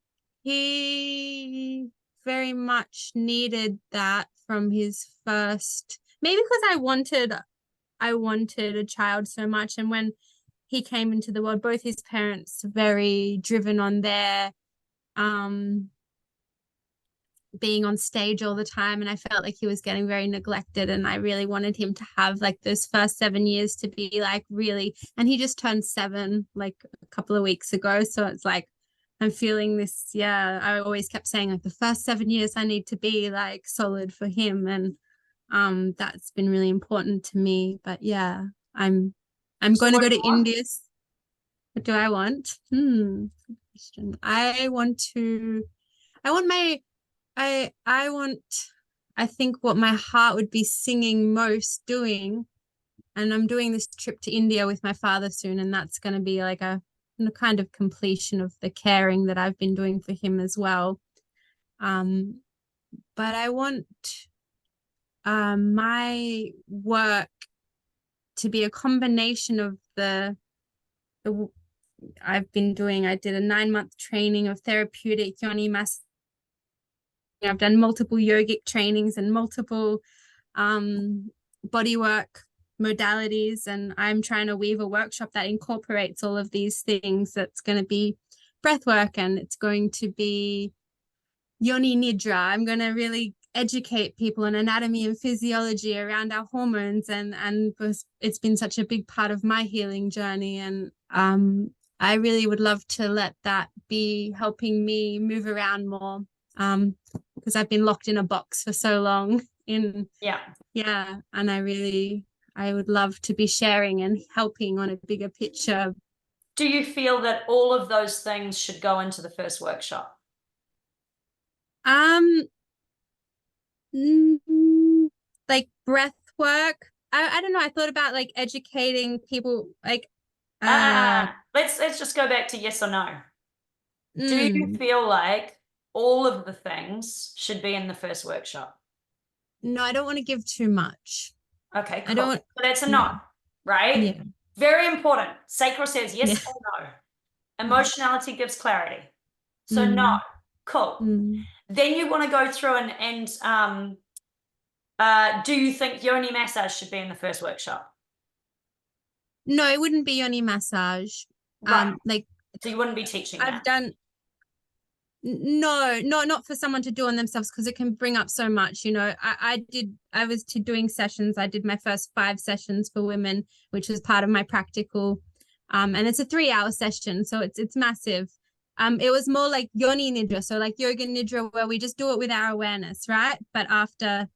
he very much needed that from his first, maybe because I wanted a child so much. And when he came into the world, both his parents very driven on their being on stage all the time, and I felt like he was getting very neglected, and I really wanted him to have like those first 7 years to be like really, and he just turned 7 like a couple of weeks ago, so it's like I'm feeling this. Yeah, I always kept saying like the first 7 years I need to be like solid for him, and that's been really important to me. But yeah, I'm So going to what go do to you want? India. What do I want? Good question. I want I think what my heart would be singing most doing, and I'm doing this trip to India with my father soon, and that's going to be like a kind of completion of the caring that I've been doing for him as well. But I want my work to be a combination of the I did a 9 month training of therapeutic yoni massage. I've done multiple yogic trainings and multiple bodywork modalities, and I'm trying to weave a workshop that incorporates all of these things. That's going to be breath work, and it's going to be yoni nidra. I'm going to really educate people on anatomy and physiology around our hormones, and it's been such a big part of my healing journey. And I really would love to let that be helping me move around more, because I've been locked in a box for so long yeah, and I would love to be sharing and helping on a bigger picture. Do you feel that all of those things should go into the first workshop? Um mm, like breath work. I don't know, I thought about like educating people like Let's just go back to yes or no. Do you mm, feel like all of the things should be in the first workshop? no, I don't want to give too much. Okay, I cool. don't. So that's a Yeah, no, right? yeah, Very important. Sacral says yeah. yes or no. Emotionality gives clarity. So no, Mm, cool. mm. Then you want to go through do you think yoni massage should be in the first workshop? No, it wouldn't be yoni massage. Right. Like So you wouldn't be teaching I've that. done No, not for someone to do on themselves because it can bring up so much. I was to doing sessions. I did my first 5 sessions for women, which was part of my practical. And it's a 3-hour session, so it's massive. It was more like yoni nidra, so like yoga nidra, where we just do it with our awareness, right? But after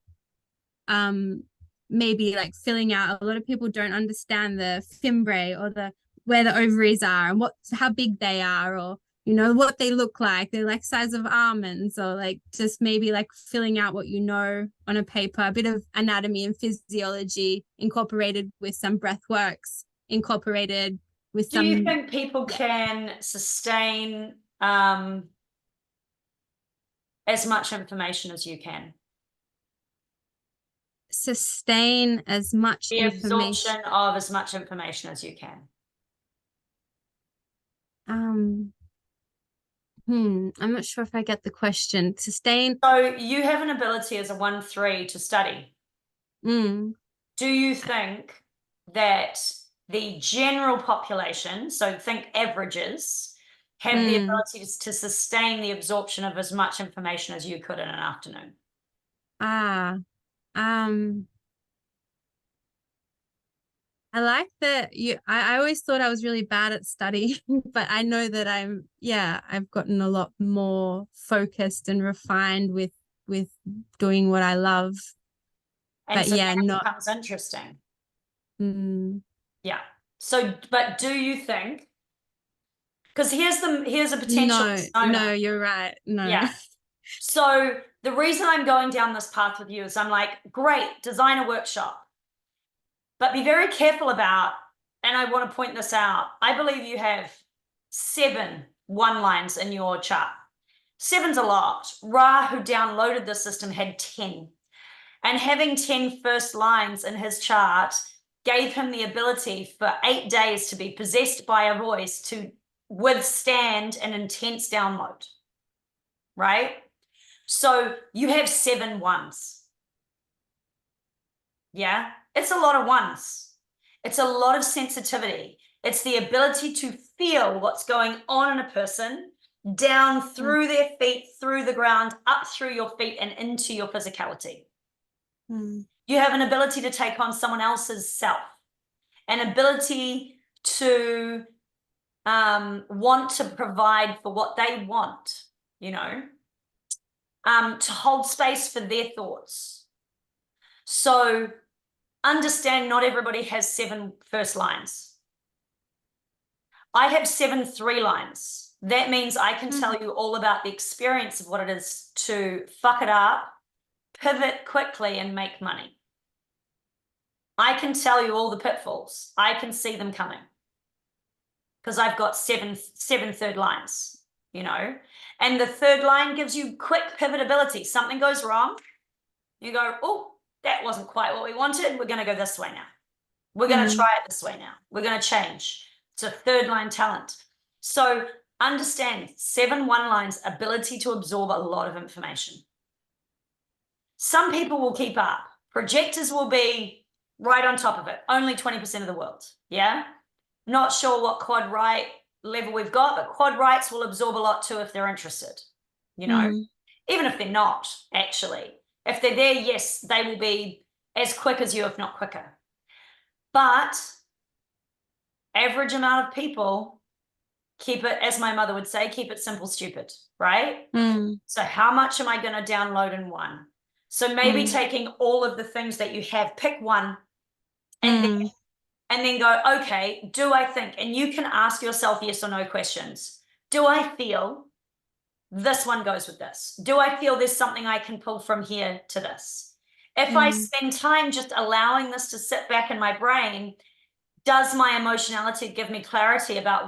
um maybe like filling out, a lot of people don't understand the fimbriae or the where the ovaries are and how big they are, or what they look like. They're like size of almonds, or like just maybe like filling out what on a paper, a bit of anatomy and physiology incorporated with some breath works, incorporated with Do you some. think people can sustain as much information as you can? Sustain as much The information. absorption of as much information as you can. um I'm not sure if I get the question. Sustain. So you have an ability as a 1-3 to study. mm, Do you think that the general population, so think averages, have the mm, ability to sustain the absorption of as much information as you could in an afternoon? ah um I like that I always thought I was really bad at studying, but I know that I've gotten a lot more focused and refined with doing what I love. And But so yeah, that not. becomes interesting. mm, Yeah. So, but do you think, because here's a potential no, misnomer. no, you're right. No. Yeah. So the reason I'm going down this path with you is I'm like, great, design a workshop. But be very careful about, and I want to point this out, I believe you have 7 1 lines in your chart. 7's a lot. Ra, who downloaded the system, had 10. And having 10 first lines in his chart gave him the ability for 8 days to be possessed by a voice to withstand an intense download, right? So you have 7 1s. Yeah, it's a lot of 1s. It's a lot of sensitivity. It's the ability to feel what's going on in a person down mm, through their feet, through the ground, up through your feet, and into your physicality. mm, You have an ability to take on someone else's self, an ability to want to provide for what they want, to hold space for their thoughts. So understand not everybody has 7 first lines. I have 7 3 lines. That means I can tell you all about the experience of what it is to fuck it up, pivot quickly, and make money. I can tell you all the pitfalls. I can see them coming because I've got seven third lines, and the third line gives you quick pivotability. Something goes wrong, you go, oh, that wasn't quite what we wanted. We're going to go this way now. We're going to try it this way now. We're going to change. It's a third line talent. So understand 7 1 lines, ability to absorb a lot of information. Some people will keep up. Projectors will be right on top of it. Only 20% of the world. Yeah. Not sure what quad right level we've got, but quad rights will absorb a lot too if they're interested, even if they're not, actually. If they're there, yes, they will be as quick as you, if not quicker. But average amount of people keep it, as my mother would say, keep it simple, stupid, right? So how much am I going to download in one? So maybe taking all of the things that you have, pick one, and then go, okay, do I think, and you can ask yourself yes or no questions. Do I feel this one goes with this? Do I feel there's something I can pull from here to this? If I spend time just allowing this to sit back in my brain, does my emotionality give me clarity about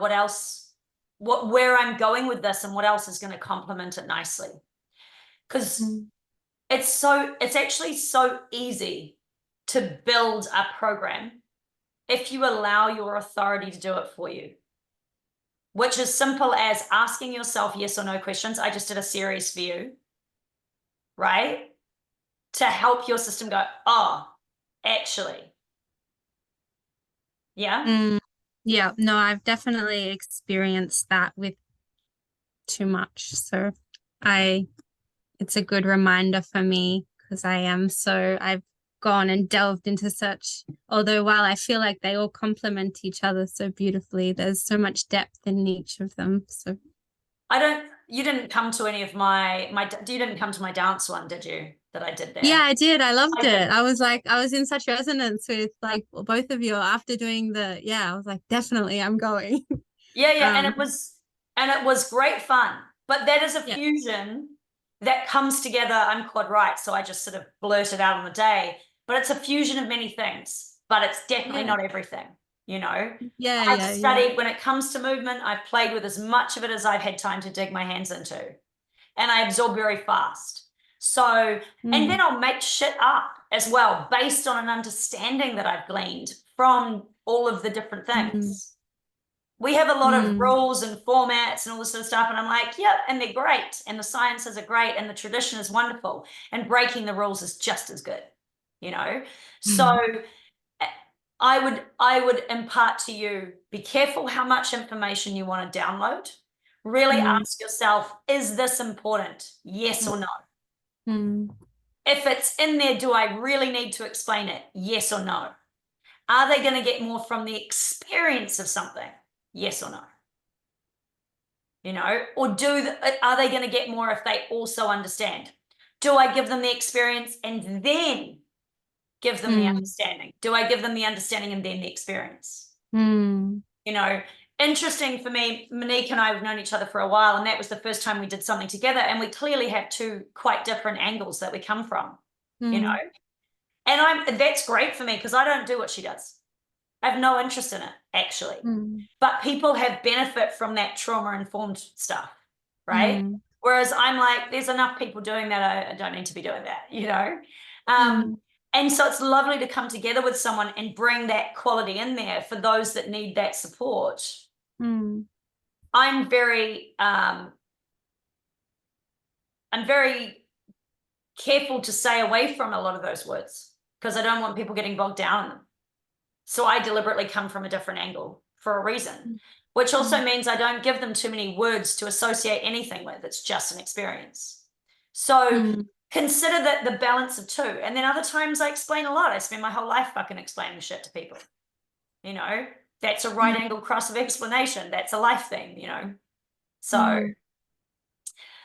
where I'm going with this and what else is going to complement it nicely? Because it's actually so easy to build a program if you allow your authority to do it for you, which is simple as asking yourself yes or no questions. I just did a series for you, right? To help your system go, oh, actually. Yeah. Yeah, no, I've definitely experienced that with too much. So it's a good reminder for me because I've gone and delved into such, although while I feel like they all complement each other so beautifully, there's so much depth in each of them. So you didn't come to any of you didn't come to my dance one, did you? That I did yeah, there. I did. I loved I did. it. I was in such resonance with like both of you after doing I was like, definitely I'm going. Yeah, yeah, Um, and it was great fun. But that is a yeah. fusion that comes together. I'm quad right, so I just sort of blurt it out on the day. But it's a fusion of many things, but it's definitely Yeah. not everything, you know. Yeah, I've yeah, yeah. studied when it comes to movement, I've played with as much of it as I've had time to dig my hands into. And I absorb very fast. So, and then Mm, I'll make shit up as well based on an understanding that I've gleaned from all of the different mm, things. We have a lot of mm, rules and formats and all this sort of stuff. And I'm like, yeah, and they're great. And the sciences are great. And the tradition is wonderful. And breaking the rules is just as good, you know? So mm, I would impart to you, be careful how much information you want to download. Really mm, ask yourself, is this important? Yes or no? mm, If it's in there, do I really need to explain it? Yes or no? Are they going to get more from the experience of something? Yes or no? You know, or are they going to get more if they also understand? Do I give them the experience and then give them the mm, understanding? Do I give them the understanding and then the experience? mm, You know, interesting for me, Monique and I have known each other for a while, and that was the first time we did something together, and we clearly have two quite different angles that we come from, you know. mm, And that's great for me because I don't do what she does. I have no interest in it, actually. mm, But people have benefit from that trauma-informed stuff, right? mm, Whereas I'm like, there's enough people doing that. I don't need to be doing that, you know? Um, mm, and so it's lovely to come together with someone and bring that quality in there for those that need that support. mm, I'm very I'm very careful to stay away from a lot of those words because I don't want people getting bogged down in them. So I deliberately come from a different angle for a reason, which also mm, means I don't give them too many words to associate anything with. It's just an experience. So mm, consider that the balance of two. And then other times I explain a lot. I spend my whole life fucking explaining shit to people. You know, that's a right mm, angle cross of explanation. That's a life thing, you know. So mm,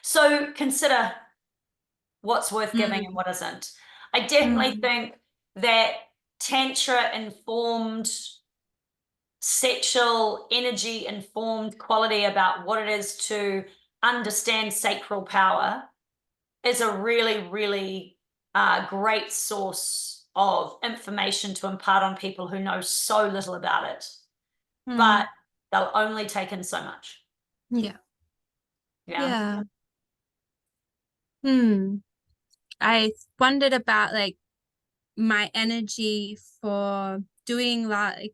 so consider what's worth giving and mm, what isn't. I definitely mm, think that tantra informed sexual energy informed quality about what it is to understand sacral power is a really, really great source of information to impart on people who know so little about it, but mm. they'll only take in so much. Yeah. Yeah. Yeah. Hmm. I wondered about like my energy for doing like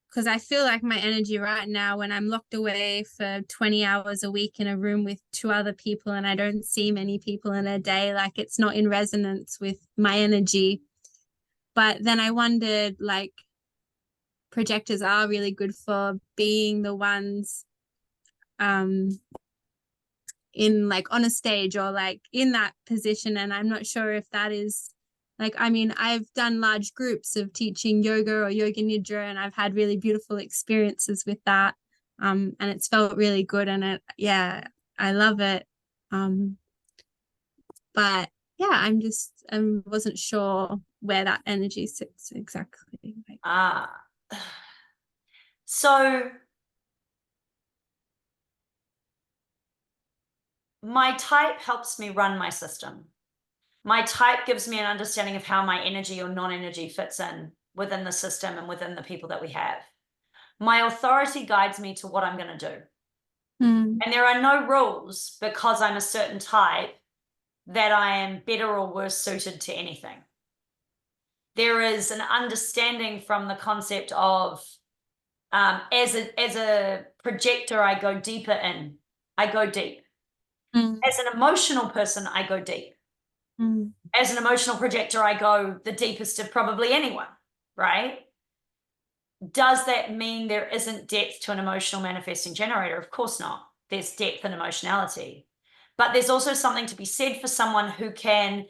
because I feel like my energy right now when I'm locked away for 20 hours a week in a room with two other people and I don't see many people in a day, like it's not in resonance with my energy. But then I wondered like projectors are really good for being the ones um in like on a stage or like in that position. And I'm not sure if that is like, I mean, I've done large groups of teaching yoga or yoga nidra, and I've had really beautiful experiences with that. And it's felt really good. And yeah, I love it. Um, but yeah, I wasn't sure where that energy sits exactly. Like, Ah. So my type helps me run my system. My type gives me an understanding of how my energy or non-energy fits in within the system and within the people that we have. My authority guides me to what I'm going to do. mm, And there are no rules because I'm a certain type that I am better or worse suited to anything. There is an understanding from the concept of as a projector, I go deeper in. I go deep. mm, As an emotional person, I go deep. mm, As an emotional projector, I go the deepest of probably anyone, right? Does that mean there isn't depth to an emotional manifesting generator? Of course not. There's depth and emotionality. But there's also something to be said for someone who can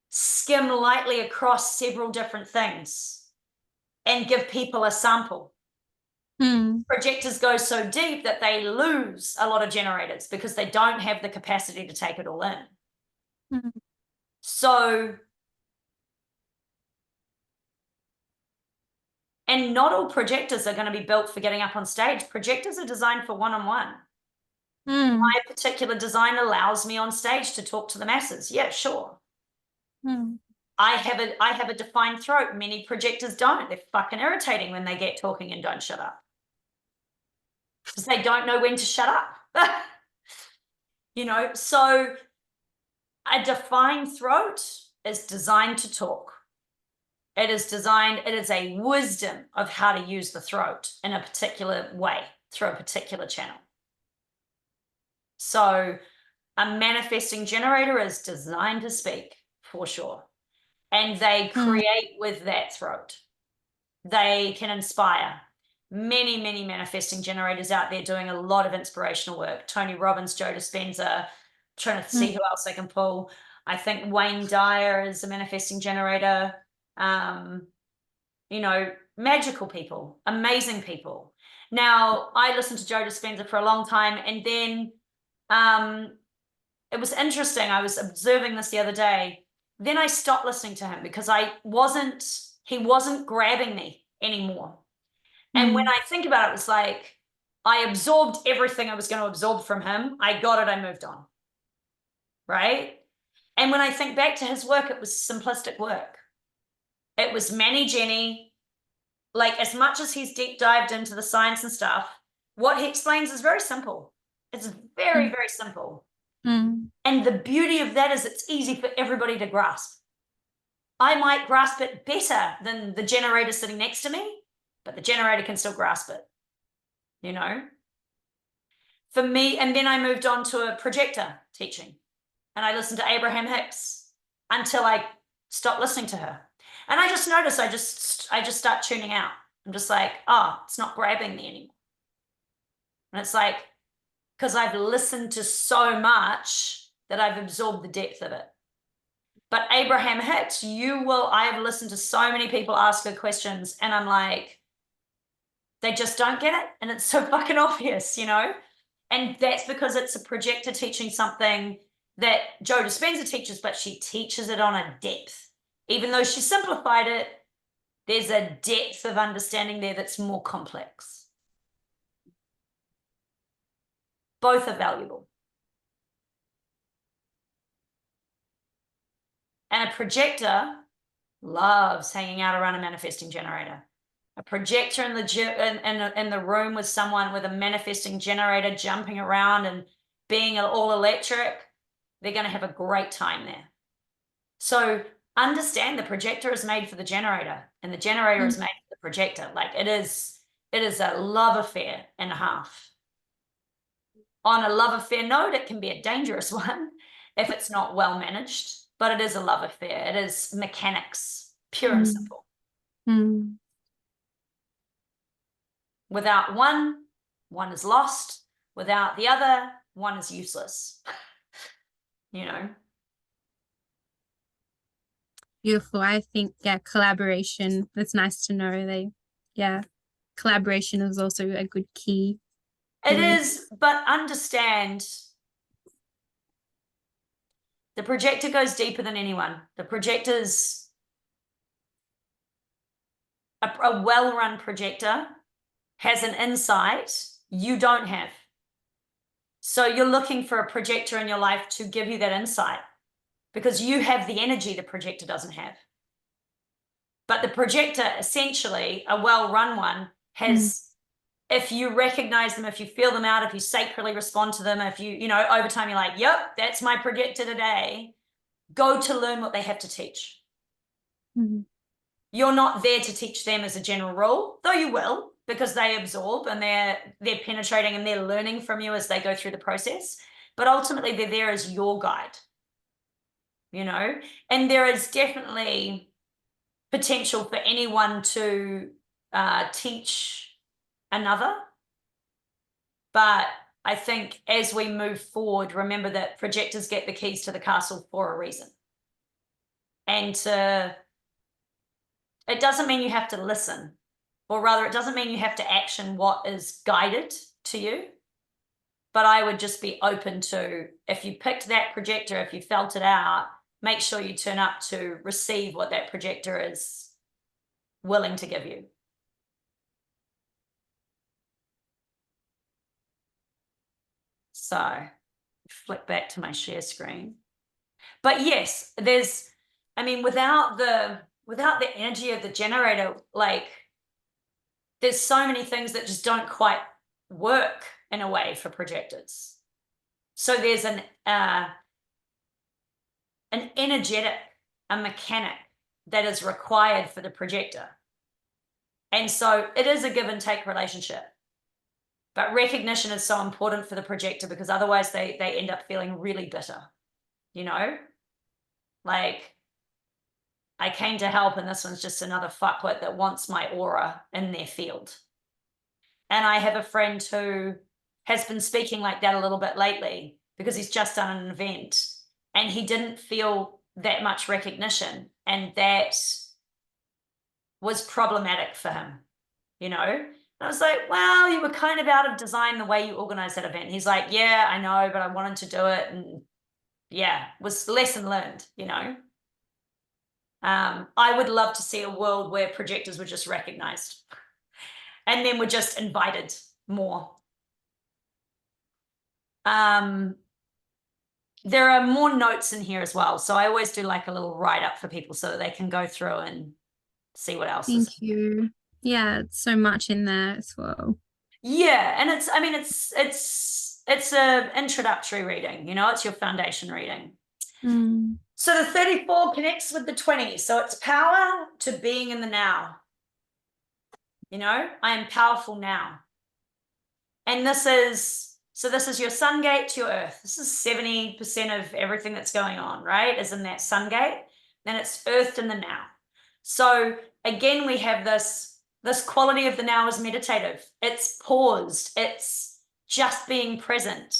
skim lightly across several different things and give people a sample. Projectors go so deep that they lose a lot of generators because they don't have the capacity to take it all in. So, and not all projectors are going to be built for getting up on stage. Projectors are designed for one-on-one. My particular design allows me on stage to talk to the masses. Yeah, sure. I have a defined throat. Many projectors don't. They're fucking irritating when they get talking and don't shut up. Because they don't know when to shut up. You know, so a defined throat is designed to talk. It is a wisdom of how to use the throat in a particular way through a particular channel. So a manifesting generator is designed to speak, for sure. And they create with that throat. They can inspire. Many, many manifesting generators out there doing a lot of inspirational work. Tony Robbins, Joe Dispenza, trying to see who else I can pull. I think Wayne Dyer is a manifesting generator. You know, magical people, amazing people. Now, I listened to Joe Dispenza for a long time, and then it was interesting. I was observing this the other day. Then I stopped listening to him because he wasn't grabbing me anymore. And when I think about it, it's like I absorbed everything I was going to absorb from him. I got it. I moved on. Right? And when I think back to his work, it was simplistic work. It was Manny Jenny. Like, as much as he's deep dived into the science and stuff, what he explains is very simple. It's very, very simple. And the beauty of that is it's easy for everybody to grasp. I might grasp it better than the generator sitting next to me, but the generator can still grasp it, you know? For me, and then I moved on to a projector teaching, and I listened to Abraham Hicks until I stopped listening to her. And I just noticed I just start tuning out. I'm just like, oh, it's not grabbing me anymore. And it's like, because I've listened to so much that I've absorbed the depth of it. But Abraham Hicks, I have listened to so many people ask her questions, and I'm like, they just don't get it. And it's so fucking obvious, you know? And that's because it's a projector teaching something that Joe Dispenza teaches, but she teaches it on a depth. Even though she simplified it, there's a depth of understanding there that's more complex. Both are valuable. And a projector loves hanging out around a manifesting generator. A projector in the room with someone with a manifesting generator jumping around and being all electric, they're going to have a great time there. So understand the projector is made for the generator, and the generator is made for the projector. Like, it is a love affair and a half. On a love affair note, it can be a dangerous one if it's not well managed, but it is a love affair. It is mechanics, pure and simple. Without one is lost. Without the other, one is useless. You know? Beautiful. I think, collaboration. It's nice to know collaboration is also a good key. It is, but understand the projector goes deeper than anyone. The projector's a well-run projector has an insight you don't have. So you're looking for a projector in your life to give you that insight because you have the energy the projector doesn't have. But the projector, essentially, a well-run one, has, if you recognize them, if you feel them out, if you sacredly respond to them, if you know, over time you're like, yep, that's my projector today, go to learn what they have to teach. You're not there to teach them as a general rule, though you will, because they absorb and they're penetrating and they're learning from you as they go through the process. But ultimately, they're there as your guide, you know? And there is definitely potential for anyone to teach another. But I think as we move forward, remember that projectors get the keys to the castle for a reason. And it doesn't mean you have to listen, or rather, it doesn't mean you have to action what is guided to you. But I would just be open to, if you picked that projector, if you felt it out, make sure you turn up to receive what that projector is willing to give you. So flick back to my share screen. But yes, without the energy of the generator, like, there's so many things that just don't quite work in a way for projectors. So there's an energetic, a mechanic that is required for the projector. And so it is a give and take relationship. But recognition is so important for the projector, because otherwise they end up feeling really bitter, you know? Like, I came to help and this one's just another fuckwit that wants my aura in their field. And I have a friend who has been speaking like that a little bit lately, because he's just done an event and he didn't feel that much recognition, and that was problematic for him, you know? And I was like, well, you were kind of out of design the way you organized that event. And he's like, yeah, I know, but I wanted to do it. And yeah, was lesson learned, you know? I would love to see a world where projectors were just recognized and then were just invited more. There are more notes in here as well. So I always do like a little write-up for people so that they can go through and see what else is. Thank you. Yeah, it's so much in there as well. Yeah, and it's a introductory reading, you know, it's your foundation reading. So the 34 connects with the 20. So it's power to being in the now. You know, I am powerful now. And this is your sun gate to your earth. This is 70% of everything that's going on, right? Is in that sun gate. And it's earthed in the now. So again, we have this quality of the now is meditative. It's paused. It's just being present.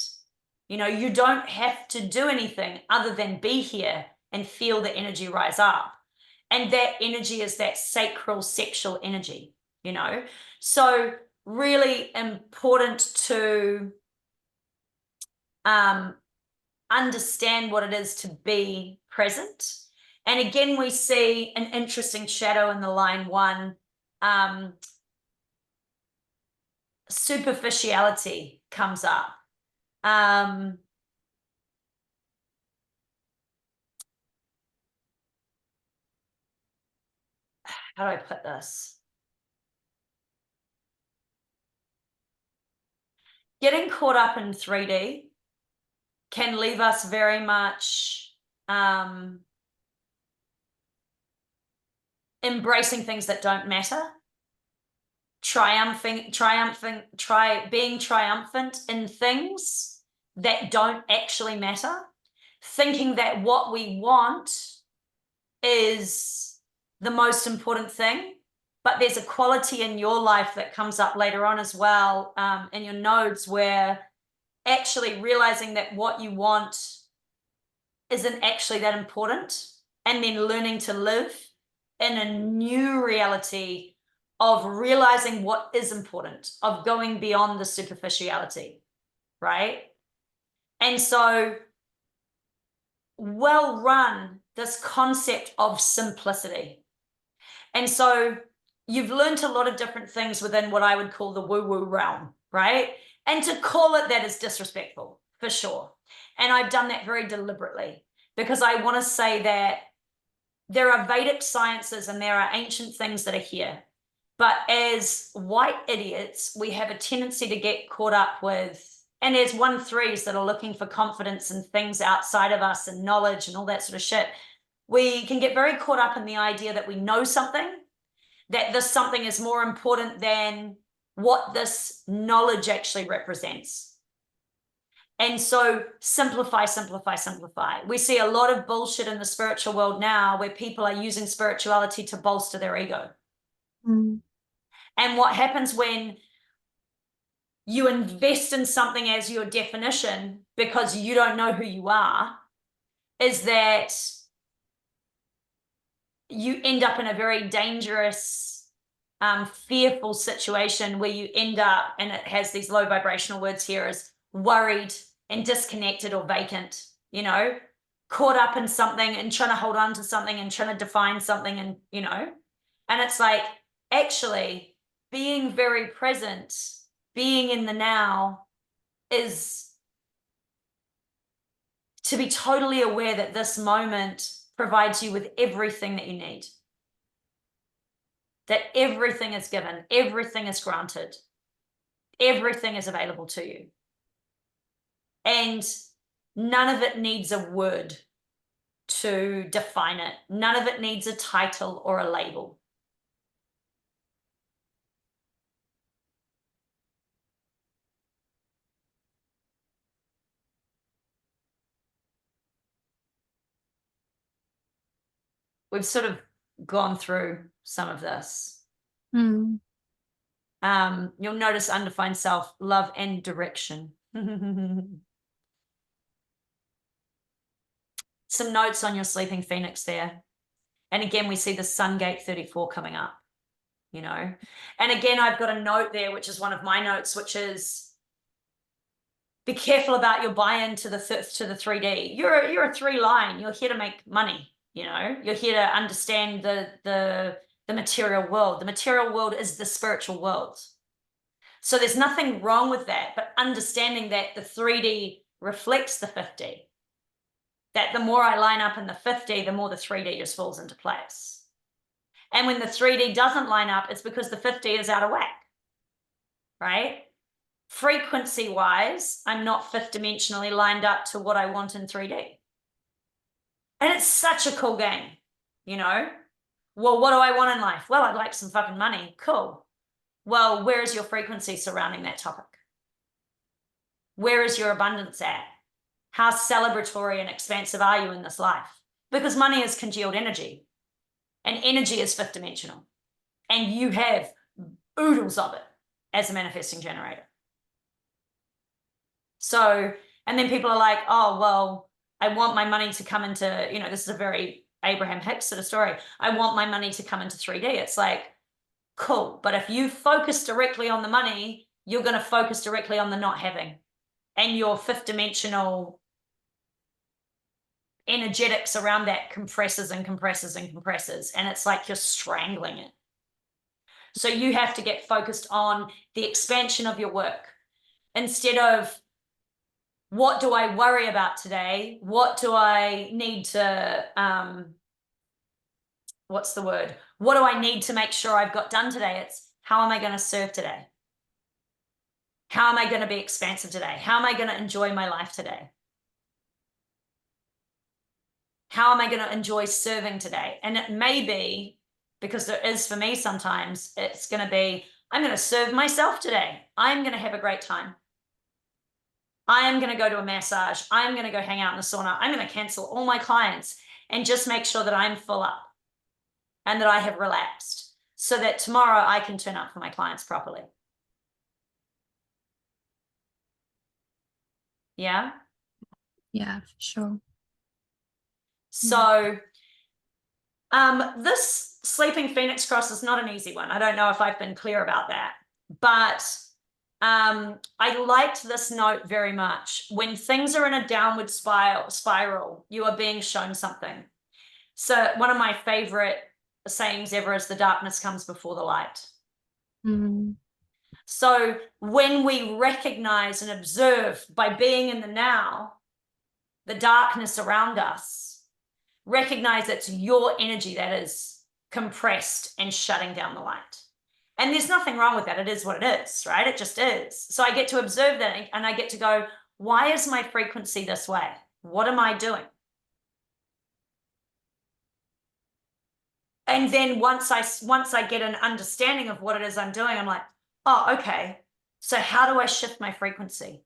You know, you don't have to do anything other than be here and feel the energy rise up. And that energy is that sacral sexual energy, you know? So really important to understand what it is to be present. And again, we see an interesting shadow in the line 1. Superficiality comes up. How do I put this? Getting caught up in 3D can leave us very much embracing things that don't matter, being triumphant in things that don't actually matter, thinking that what we want is the most important thing. But there's a quality in your life that comes up later on as well, in your nodes, where actually realizing that what you want isn't actually that important, and then learning to live in a new reality of realizing what is important, of going beyond the superficiality, right? And so, well run, this concept of simplicity. And so you've learned a lot of different things within what I would call the woo-woo realm, right? And to call it that is disrespectful, for sure. And I've done that very deliberately, because I want to say that there are Vedic sciences and there are ancient things that are here. But as white idiots, we have a tendency to get caught up with, and there's 1-3s that are looking for confidence and things outside of us and knowledge and all that sort of shit. We can get very caught up in the idea that we know something, that this something is more important than what this knowledge actually represents. And so simplify, simplify, simplify. We see a lot of bullshit in the spiritual world now where people are using spirituality to bolster their ego. And what happens when you invest in something as your definition because you don't know who you are, is that you end up in a very dangerous, fearful situation where you end up, and it has these low vibrational words here, as worried and disconnected or vacant, caught up in something and trying to hold on to something and trying to define something, and and it's like, actually being very present, being in the now, is to be totally aware that this moment provides you with everything that you need. That everything is given, everything is granted, everything is available to you. And none of it needs a word to define it. None of it needs a title or a label. We've sort of gone through some of this. Mm. You'll notice undefined self, love and direction. Some notes on your sleeping phoenix there. And again, we see the Sun Gate 34 coming up, And again, I've got a note there, which is one of my notes, which is, be careful about your buy-in to the 3D. You're a 3 line. You're here to make money. You're here to understand the material world. The material world is the spiritual world. So there's nothing wrong with that, but understanding that the 3D reflects the 50. That the more I line up in the 50, the more the 3D just falls into place. And when the 3D doesn't line up, it's because the 50 is out of whack, right? Frequency-wise, I'm not fifth dimensionally lined up to what I want in 3D. And it's such a cool game, Well, what do I want in life? Well, I'd like some fucking money. Cool. Well, where is your frequency surrounding that topic? Where is your abundance at? How celebratory and expansive are you in this life? Because money is congealed energy, and energy is fifth dimensional, and you have oodles of it as a manifesting generator. So, and then people are like, oh, well, I want my money to come into, this is a very Abraham Hicks sort of story. I want my money to come into 3D. It's like, cool. But if you focus directly on the money, you're going to focus directly on the not having. And your fifth dimensional energetics around that compresses and compresses and compresses. And it's like you're strangling it. So you have to get focused on the expansion of your work instead of, what do I worry about today? What do I need to, what's the word? What do I need to make sure I've got done today? It's, how am I going to serve today? How am I going to be expansive today? How am I going to enjoy my life today? How am I going to enjoy serving today? And it may be, because there is for me sometimes, it's going to be, I'm going to serve myself today. I'm going to have a great time. I am going to go to a massage. I'm going to go hang out in the sauna. I'm going to cancel all my clients and just make sure that I'm full up and that I have relaxed so that tomorrow I can turn up for my clients properly. Yeah? Yeah, for sure. So this sleeping phoenix cross is not an easy one. I don't know if I've been clear about that, but I liked this note very much. When things are in a downward spiral, you are being shown something. So one of my favorite sayings ever is, the darkness comes before the light. Mm. So when we recognize and observe by being in the now, the darkness around us, recognize it's your energy that is compressed and shutting down the light. And there's nothing wrong with that. It is what it is, right? It just is. So I get to observe that and I get to go, why is my frequency this way? What am I doing? And then once I get an understanding of what it is I'm doing, I'm like, oh, okay. So how do I shift my frequency?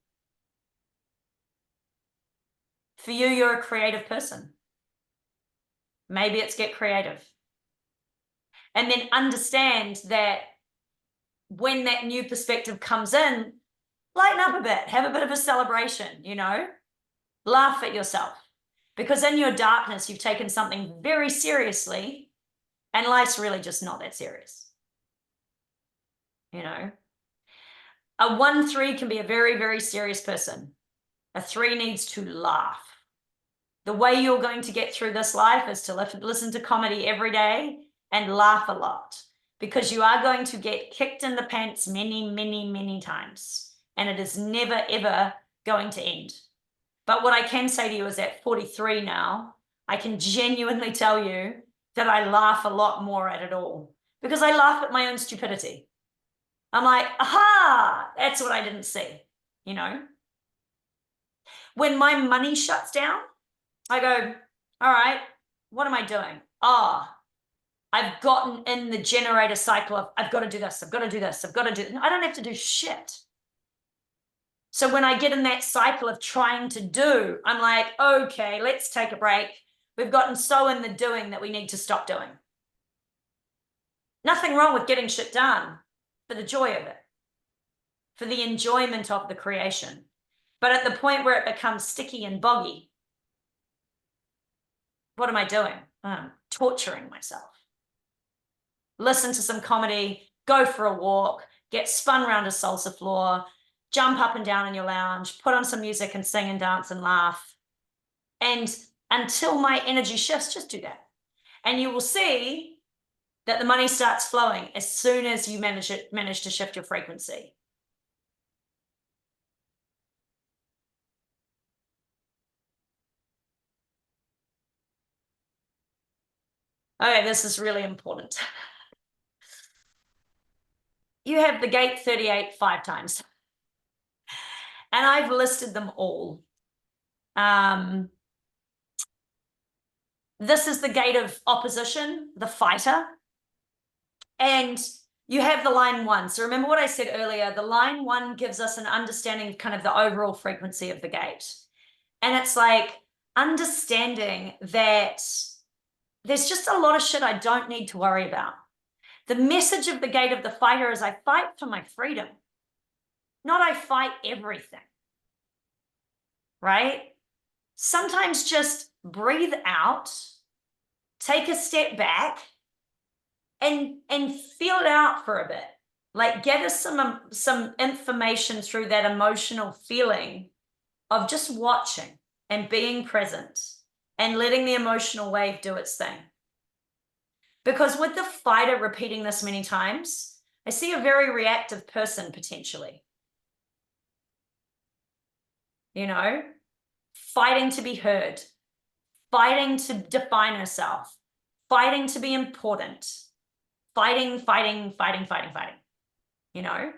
For you, you're a creative person. Maybe it's get creative. And then understand that when that new perspective comes in, lighten up a bit, have a bit of a celebration, you know, laugh at yourself. Because in your darkness, you've taken something very seriously, and life's really just not that serious. You know, a 1-3 can be a very, very serious person. A 3 needs to laugh. The way you're going to get through this life is to listen to comedy every day and laugh a lot, because you are going to get kicked in the pants many, many, many times, and it is never, ever going to end. But what I can say to you is at 43 now, I can genuinely tell you that I laugh a lot more at it all, because I laugh at my own stupidity. I'm like, aha, that's what I didn't see, you know? When my money shuts down, I go, all right, what am I doing? I've gotten in the generator cycle of, I've got to do this, I've got to do this, I've got to do, I don't have to do shit. So when I get in that cycle of trying to do, I'm like, okay, let's take a break. We've gotten so in the doing that we need to stop doing. Nothing wrong with getting shit done for the joy of it, for the enjoyment of the creation. But at the point where it becomes sticky and boggy, what am I doing? I'm torturing myself. Listen to some comedy, go for a walk, get spun around a salsa floor, jump up and down in your lounge, put on some music and sing and dance and laugh. And until my energy shifts, just do that. And you will see that the money starts flowing as soon as you manage to shift your frequency. Okay, this is really important. You have the gate 38 5 times. And I've listed them all. This is the gate of opposition, the fighter. And you have the line 1. So remember what I said earlier, the line 1 gives us an understanding of kind of the overall frequency of the gate. And it's like understanding that there's just a lot of shit I don't need to worry about. The message of the gate of the fighter is I fight for my freedom, not I fight everything, right? Sometimes just breathe out, take a step back, and feel it out for a bit. Like gather some information through that emotional feeling of just watching and being present and letting the emotional wave do its thing. Because with the fighter repeating this many times, I see a very reactive person potentially. You know, fighting to be heard, fighting to define herself, fighting to be important, fighting, you know?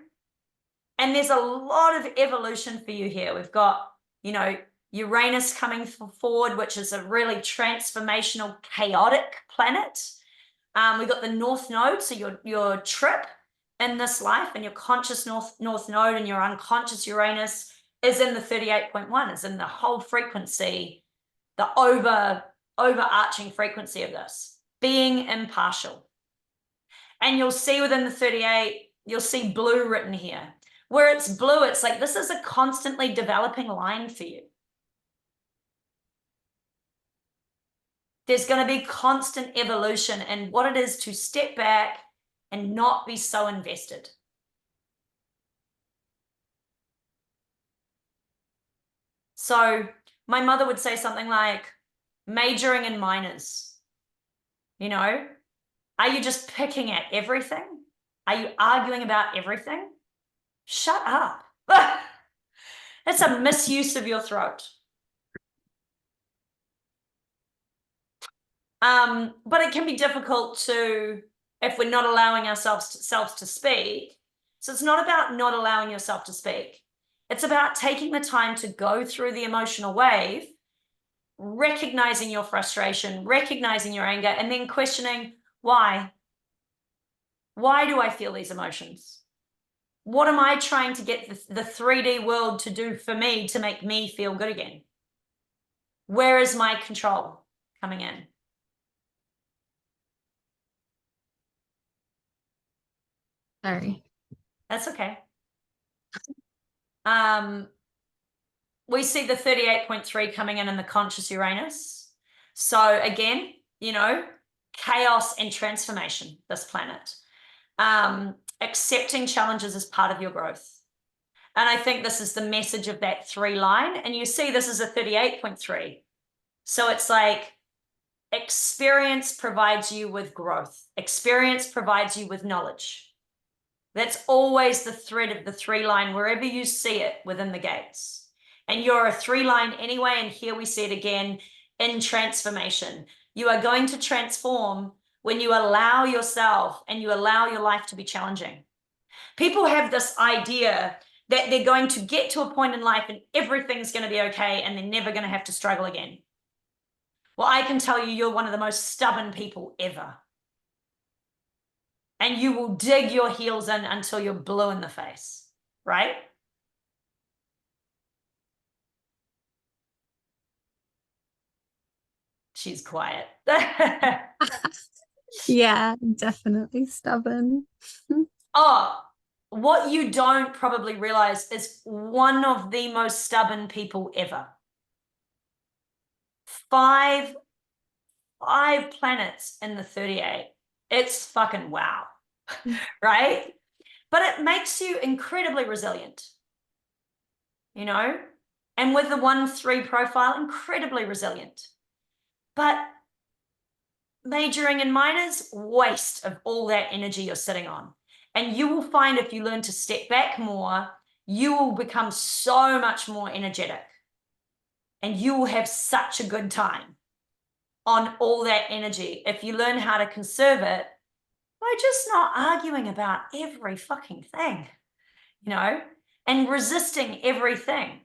And there's a lot of evolution for you here. We've got, you know, Uranus coming forward, which is a really transformational, chaotic planet. We've got the North Node, so your trip in this life and your conscious North Node and your unconscious Uranus is in the 38.1, is in the whole frequency, the overarching frequency of this, being impartial. And you'll see within the 38, you'll see blue written here. Where it's blue, it's like this is a constantly developing line for you. There's going to be constant evolution in what it is to step back and not be so invested. So my mother would say something like majoring in minors. You know, are you just picking at everything? Are you arguing about everything? Shut up. That's a misuse of your throat. But it can be difficult to, if we're not allowing ourselves to speak. So it's not about not allowing yourself to speak. It's about taking the time to go through the emotional wave, recognizing your frustration, recognizing your anger, and then questioning why. Why do I feel these emotions? What am I trying to get the 3D world to do for me to make me feel good again? Where is my control coming in? Sorry. That's okay. We see the 38.3 coming in the conscious Uranus. So again, you know, chaos and transformation, this planet. Accepting challenges as part of your growth. And I think this is the message of that 3 line. And you see this is a 38.3. So it's like experience provides you with growth. Experience provides you with knowledge. That's always the thread of the 3 line, wherever you see it within the gates. And you're a 3 line anyway. And here we see it again in transformation. You are going to transform when you allow yourself and you allow your life to be challenging. People have this idea that they're going to get to a point in life and everything's going to be okay and they're never going to have to struggle again. Well, I can tell you, you're one of the most stubborn people ever. And you will dig your heels in until you're blue in the face, right? She's quiet. Yeah, definitely stubborn. Oh, what you don't probably realize is one of the most stubborn people ever. Five planets in the 38. It's fucking wow, right? But it makes you incredibly resilient, you know? And with the 1-3 profile, incredibly resilient. But majoring in minors, waste of all that energy you're sitting on. And you will find if you learn to step back more, you will become so much more energetic. And you will have such a good time on all that energy if you learn how to conserve it by just not arguing about every fucking thing, you know, and resisting everything.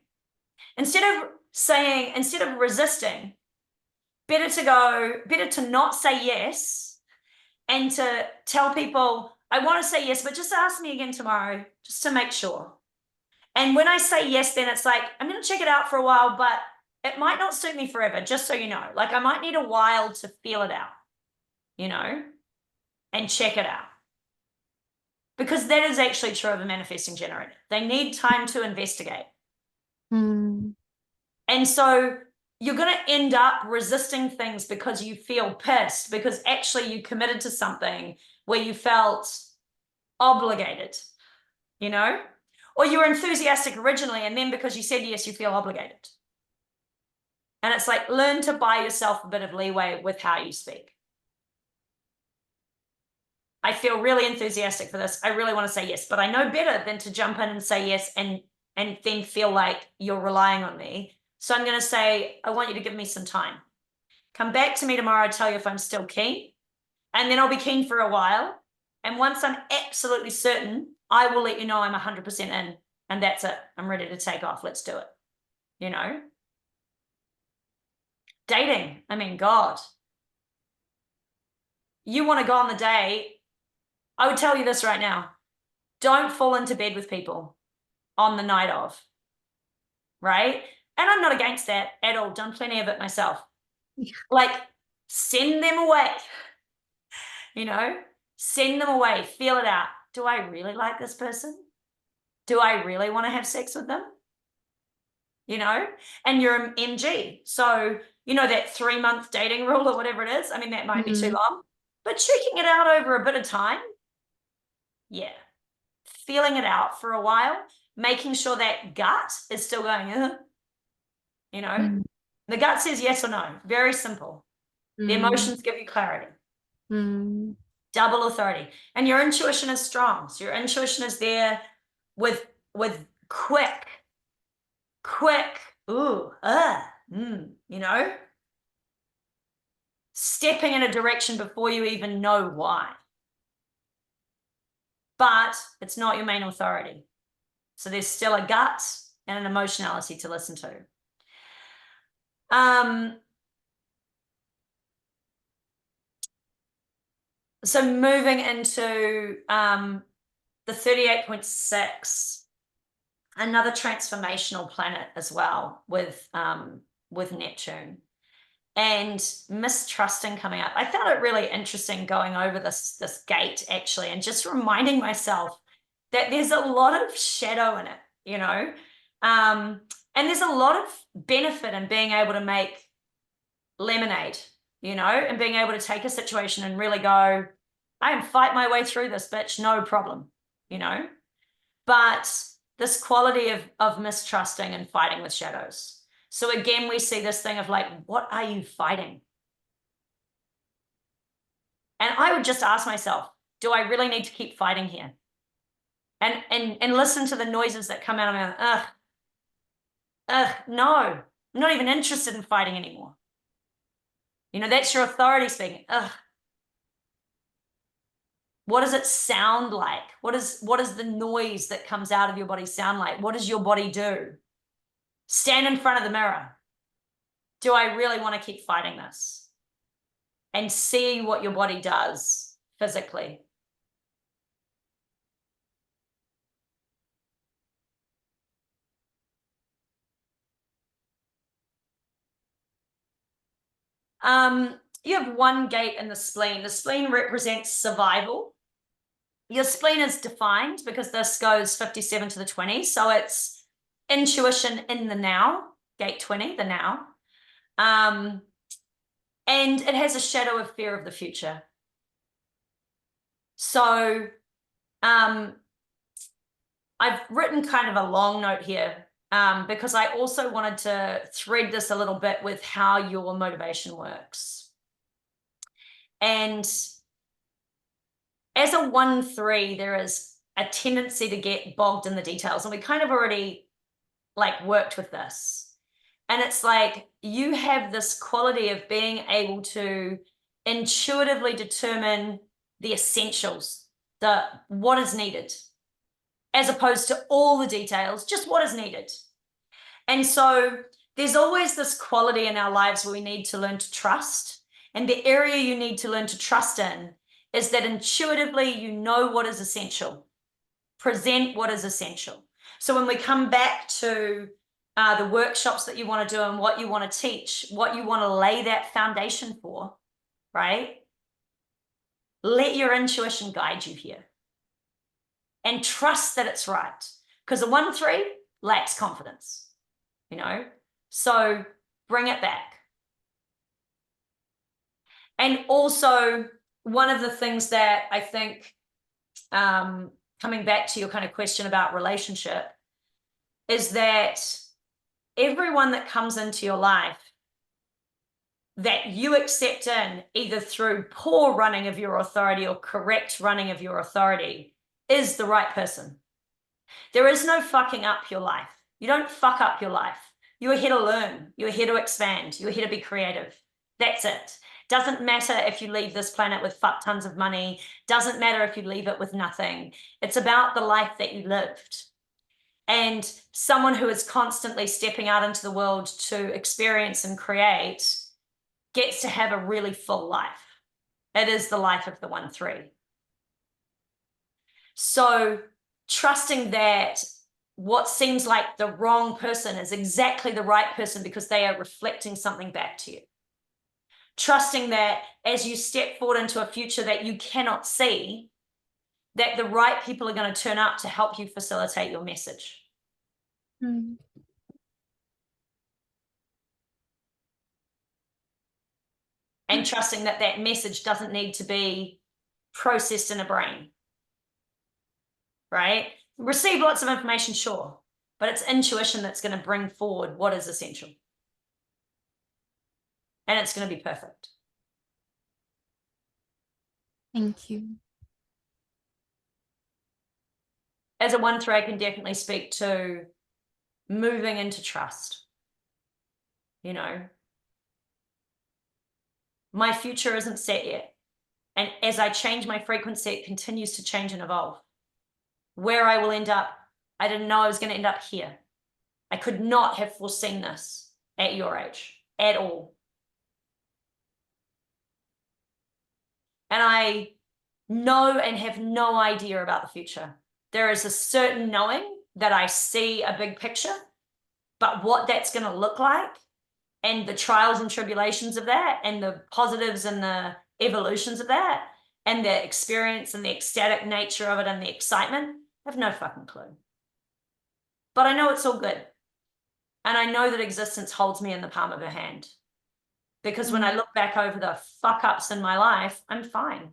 Instead of resisting, better to not say yes and to tell people, I want to say yes, but just ask me again tomorrow just to make sure. And when I say yes, then it's like, I'm going to check it out for a while, but it might not suit me forever, just so you know. Like I might need a while to feel it out, you know, and check it out. Because that is actually true of a manifesting generator. They need time to investigate. Mm. And so you're going to end up resisting things because you feel pissed, because actually you committed to something where you felt obligated, you know, or you were enthusiastic originally. And then because you said yes, you feel obligated. And it's like, learn to buy yourself a bit of leeway with how you speak. I feel really enthusiastic for this. I really want to say yes, but I know better than to jump in and say yes and then feel like you're relying on me. So I'm going to say, I want you to give me some time. Come back to me tomorrow, tell you if I'm still keen. And then I'll be keen for a while. And once I'm absolutely certain, I will let you know I'm 100% in. And that's it. I'm ready to take off. Let's do it. You know? Dating. I mean, God. You want to go on the date. I would tell you this right now. Don't fall into bed with people on the night of. Right? And I'm not against that at all. Done plenty of it myself. Like, send them away. You know? Send them away. Feel it out. Do I really like this person? Do I really want to have sex with them? You know? And you're an MG. So, you know, that 3-month dating rule or whatever it is. I mean, that might be too long. But checking it out over a bit of time. Yeah. Feeling it out for a while. Making sure that gut is still going, you know? The gut says yes or no. Very simple. The emotions give you clarity. Double authority. And your intuition is strong. So your intuition is there with quick, you know, stepping in a direction before you even know why. But it's not your main authority. So there's still a gut and an emotionality to listen to. So moving into the 38.6, another transformational planet as well with Neptune and mistrusting coming up. I found it really interesting going over this gate actually, and just reminding myself that there's a lot of shadow in it, you know, And there's a lot of benefit in being able to make lemonade, you know, and being able to take a situation and really go, I can fight my way through this, bitch, no problem, you know. But this quality of mistrusting and fighting with shadows. So again, we see this thing of like, what are you fighting? And I would just ask myself, do I really need to keep fighting here? And listen to the noises that come out of my mouth. No, I'm not even interested in fighting anymore. You know, that's your authority speaking. What does it sound like? What is the noise that comes out of your body sound like? What does your body do? Stand in front of the mirror. Do I really want to keep fighting this? And see what your body does physically. You have one gate in the spleen. The spleen represents survival. Your spleen is defined because this goes 57 to the 20. So it's intuition in the now, gate 20, the now. And it has a shadow of fear of the future. So I've written kind of a long note here because I also wanted to thread this a little bit with how your motivation works. And as a 1-3, there is a tendency to get bogged in the details. And we kind of already like worked with this. And it's like you have this quality of being able to intuitively determine the essentials, what is needed, as opposed to all the details, just what is needed. And so there's always this quality in our lives where we need to learn to trust. And the area you need to learn to trust in is that intuitively you know what is essential. Present what is essential. So when we come back to the workshops that you want to do and what you want to teach, what you want to lay that foundation for, right? Let your intuition guide you here. And trust that it's right. Because a 1-3 lacks confidence, you know? So bring it back. And also, one of the things that I think, coming back to your kind of question about relationship, is that everyone that comes into your life that you accept in either through poor running of your authority or correct running of your authority is the right person. There is no fucking up your life. You don't fuck up your life. You're here to learn. You're here to expand. You're here to be creative. That's it. Doesn't matter if you leave this planet with fuck tons of money. Doesn't matter if you leave it with nothing. It's about the life that you lived. And someone who is constantly stepping out into the world to experience and create gets to have a really full life. It is the life of the 1-3. So trusting that what seems like the wrong person is exactly the right person because they are reflecting something back to you. Trusting that as you step forward into a future that you cannot see, that the right people are going to turn up to help you facilitate your message. Mm. And trusting that that message doesn't need to be processed in a brain, right? Receive lots of information, sure, but it's intuition that's going to bring forward what is essential. And it's going to be perfect. Thank you. As a 1-3, I can definitely speak to moving into trust. You know, my future isn't set yet. And as I change my frequency, it continues to change and evolve. Where I will end up, I didn't know I was going to end up here. I could not have foreseen this at your age at all. And I know and have no idea about the future. There is a certain knowing that I see a big picture, but what that's going to look like and the trials and tribulations of that and the positives and the evolutions of that and the experience and the ecstatic nature of it and the excitement, I have no fucking clue. but I know it's all good. And I know that existence holds me in the palm of her hand. Because when I look back over the fuck ups in my life, I'm fine.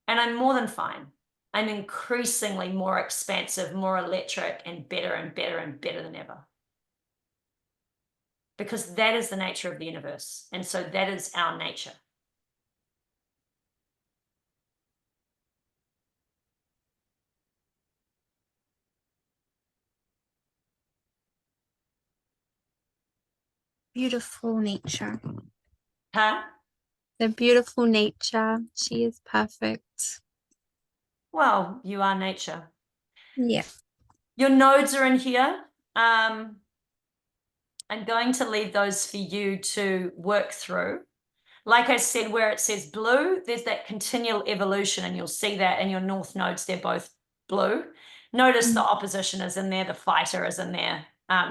And I'm more than fine. I'm increasingly more expansive, more electric, and better and better and better than ever. Because that is the nature of the universe. And so that is our nature. Beautiful nature. Huh? The beautiful nature. She is perfect. Well, you are nature. Yeah. Your nodes are in here. I'm going to leave those for you to work through. Like I said, where it says blue, there's that continual evolution, and you'll see that in your north nodes, they're both blue. Notice the opposition is in there, the fighter is in there,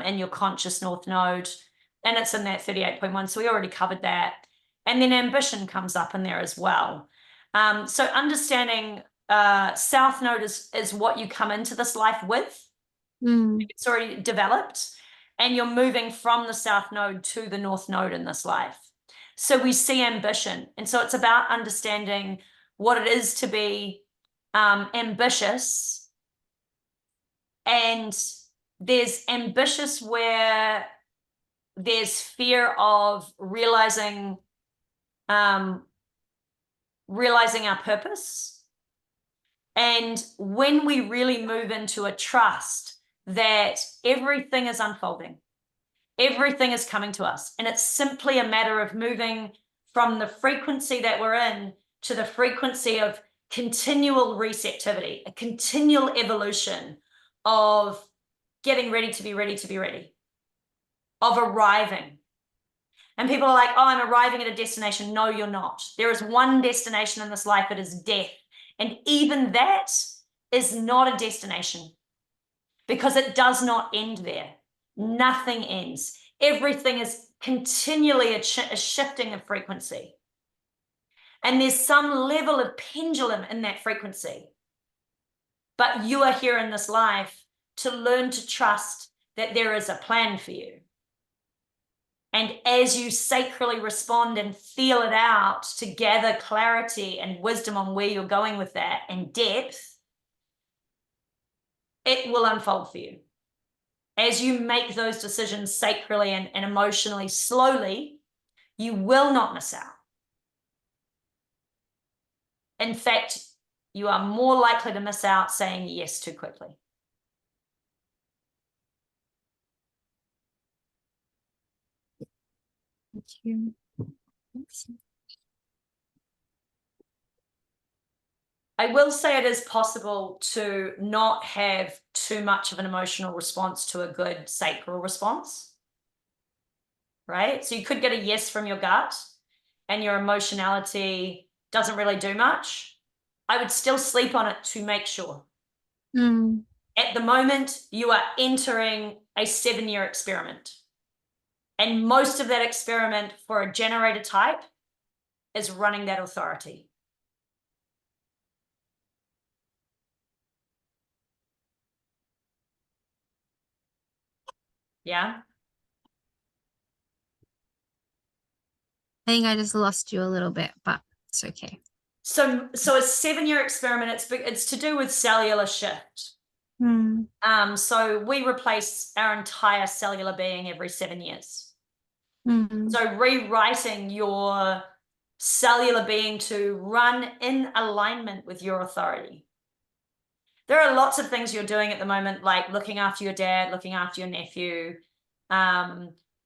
in your conscious north node, and it's in that 38.1. So we already covered that. And then ambition comes up in there as well. So understanding south node is what you come into this life with. It's already developed, and you're moving from the south node to the north node in this life. So we see ambition. And so it's about understanding what it is to be ambitious. And there's ambitious where there's fear of realizing our purpose. And when we really move into a trust that everything is unfolding, everything is coming to us, and it's simply a matter of moving from the frequency that we're in to the frequency of continual receptivity, a continual evolution of getting ready to be ready to be ready, of arriving. And people are like, oh, I'm arriving at a destination. No, you're not. There is one destination in this life, it is death. And even that is not a destination, because it does not end there. Nothing ends. Everything is continually a shifting of frequency. And there's some level of pendulum in that frequency. But you are here in this life to learn to trust that there is a plan for you. And as you sacrally respond and feel it out to gather clarity and wisdom on where you're going with that and depth, it will unfold for you. As you make those decisions sacrally and emotionally slowly, you will not miss out. In fact, you are more likely to miss out saying yes too quickly. Thank you. I will say it is possible to not have too much of an emotional response to a good sacral response, right? So you could get a yes from your gut and your emotionality doesn't really do much. I would still sleep on it to make sure. At the moment, you are entering a 7-year experiment. And most of that experiment for a generator type is running that authority. Yeah. I think I just lost you a little bit, but it's okay. So a 7-year experiment, it's to do with cellular shift. So we replace our entire cellular being every 7 years. So rewriting your cellular being to run in alignment with your authority. There are lots of things you're doing at the moment, like looking after your dad, looking after your nephew,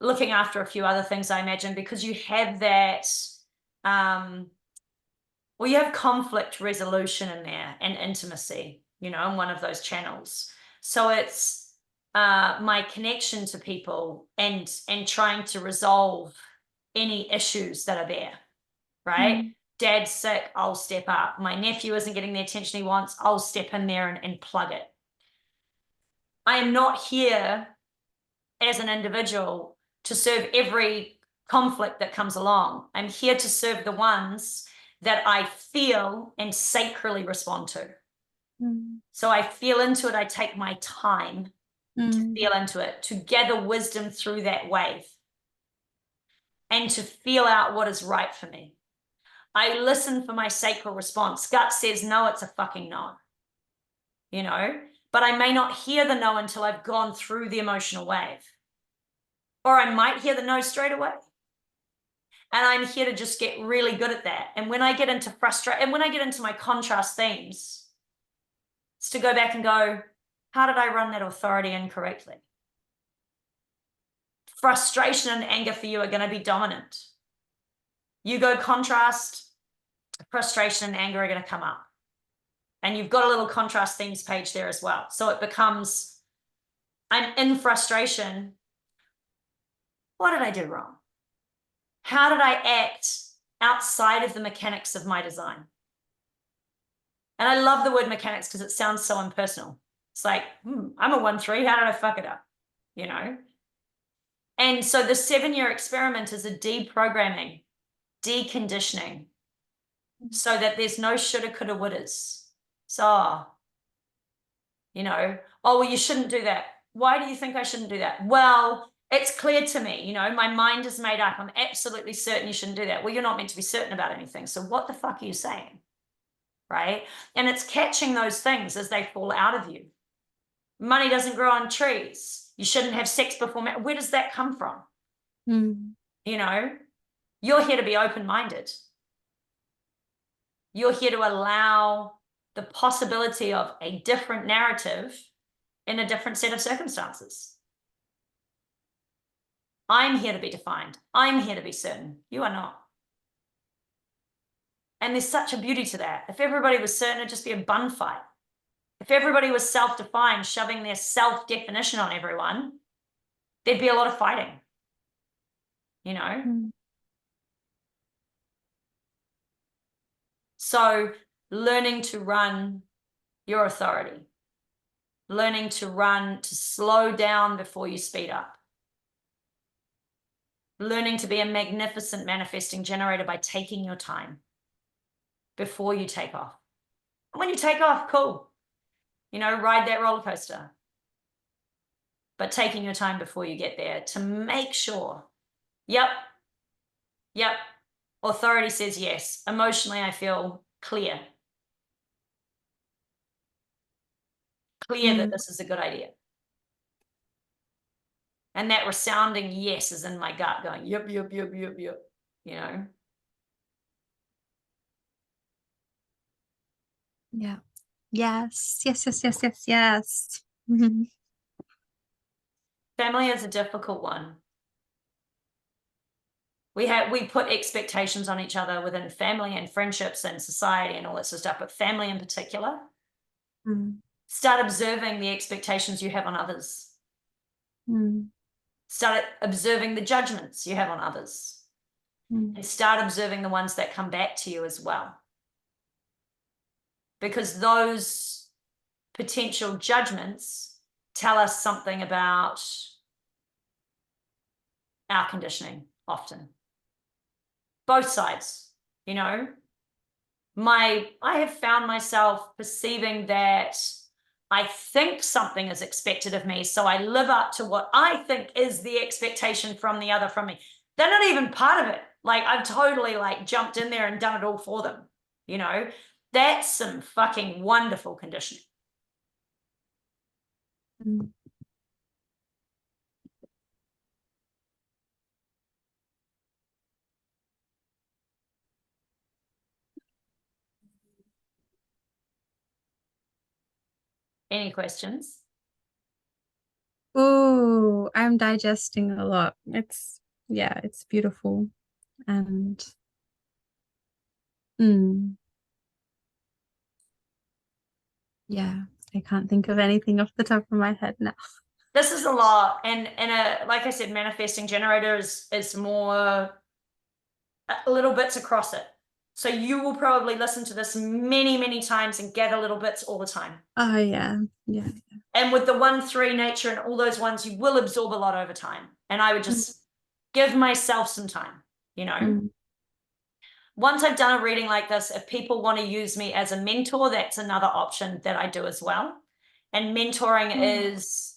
looking after a few other things, I imagine, because you have that, well, you have conflict resolution in there and intimacy, in one of those channels. So it's my connection to people and trying to resolve any issues that are there, right? Dad's sick, I'll step up. My nephew isn't getting the attention he wants, I'll step in there and plug it. I am not here as an individual to serve every conflict that comes along. I'm here to serve the ones that I feel and sacrally respond to. So I feel into it. I take my time to feel into it, to gather wisdom through that wave, and to feel out what is right for me. I listen for my sacral response. Gut says no, it's a fucking no. You know, but I may not hear the no until I've gone through the emotional wave. Or I might hear the no straight away. And I'm here to just get really good at that. And when I get into frustration, and when I get into my contrast themes, it's to go back and go, how did I run that authority incorrectly? Frustration and anger for you are going to be dominant. You go contrast, frustration and anger are going to come up. And you've got a little contrast themes page there as well. So it becomes, I'm in frustration. What did I do wrong? How did I act outside of the mechanics of my design? And I love the word mechanics because it sounds so impersonal. It's like, I'm a 1-3. How did I fuck it up? You know? And so the 7-year experiment is a deprogramming, deconditioning, so that there's no shoulda, coulda, wouldas. So, you know, oh, well, you shouldn't do that. Why do you think I shouldn't do that? Well, it's clear to me, you know, my mind is made up. I'm absolutely certain you shouldn't do that. Well, you're not meant to be certain about anything. So what the fuck are you saying? Right? And it's catching those things as they fall out of you. Money doesn't grow on trees. You shouldn't have sex before marriage. Where does that come from? You know, you're here to be open-minded. You're here to allow the possibility of a different narrative in a different set of circumstances. I'm here to be defined. I'm here to be certain. You are not. And there's such a beauty to that. If everybody was certain, it'd just be a bun fight. If everybody was self-defined, shoving their self-definition on everyone, there'd be a lot of fighting, you know? So learning to run your authority, learning to slow down before you speed up, learning to be a magnificent manifesting generator by taking your time before you take off. And when you take off, cool. You know, ride that roller coaster. But taking your time before you get there to make sure, yep, authority says yes. Emotionally, I feel clear. Clear that this is a good idea. And that resounding yes is in my gut going, yep, you know? Yeah. Yes. Family is a difficult one. We put expectations on each other within family and friendships and society and all that sort of stuff, but family in particular, start observing the expectations you have on others. Start observing the judgments you have on others. And start observing the ones that come back to you as well. Because those potential judgments tell us something about our conditioning often. Both sides, you know. I have found myself perceiving that I think something is expected of me, so I live up to what I think is the expectation from the other from me. They're not even part of it. Like, I've totally like jumped in there and done it all for them, you know. That's some fucking wonderful conditioning. Any questions? Oh, I'm digesting a lot. It's beautiful. And yeah, I can't think of anything off the top of my head now. This is a lot. And like I said, manifesting generator is more little bits across it. So you will probably listen to this many, many times and gather little bits all the time. Oh, yeah. And with the 1-3 nature and all those ones, you will absorb a lot over time. And I would just give myself some time, you know. once I've done a reading like this, if people want to use me as a mentor, that's another option that I do as well. And mentoring is,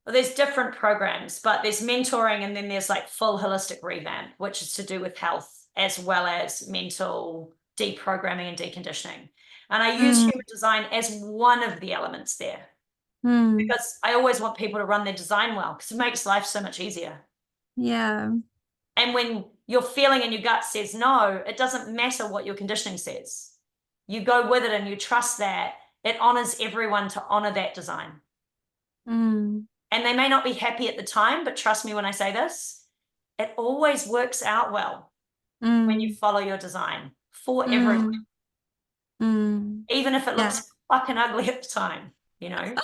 well, there's different programs, but there's mentoring and then there's like full holistic revamp, which is to do with health as well as mental deprogramming and deconditioning. And I use human design as one of the elements there because I always want people to run their design well because it makes life so much easier. Yeah. And when your feeling in your gut says no, it doesn't matter what your conditioning says. You go with it and you trust that it honors everyone to honor that design. And they may not be happy at the time, but trust me when I say this, it always works out well when you follow your design for everyone. Even if it looks fucking ugly at the time, you know?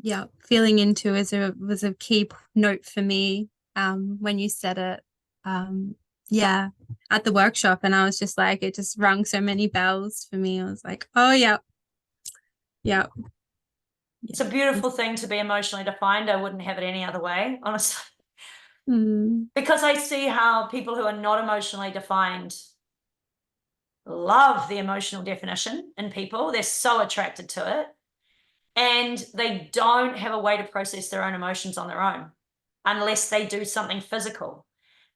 Yeah, feeling into was a key note for me when you said it. Yeah, at the workshop, and I was just like, it just rung so many bells for me. I was like, oh yeah. It's a beautiful thing to be emotionally defined. I wouldn't have it any other way, honestly. Because I see how people who are not emotionally defined love the emotional definition in people. They're so attracted to it. And they don't have a way to process their own emotions on their own unless they do something physical.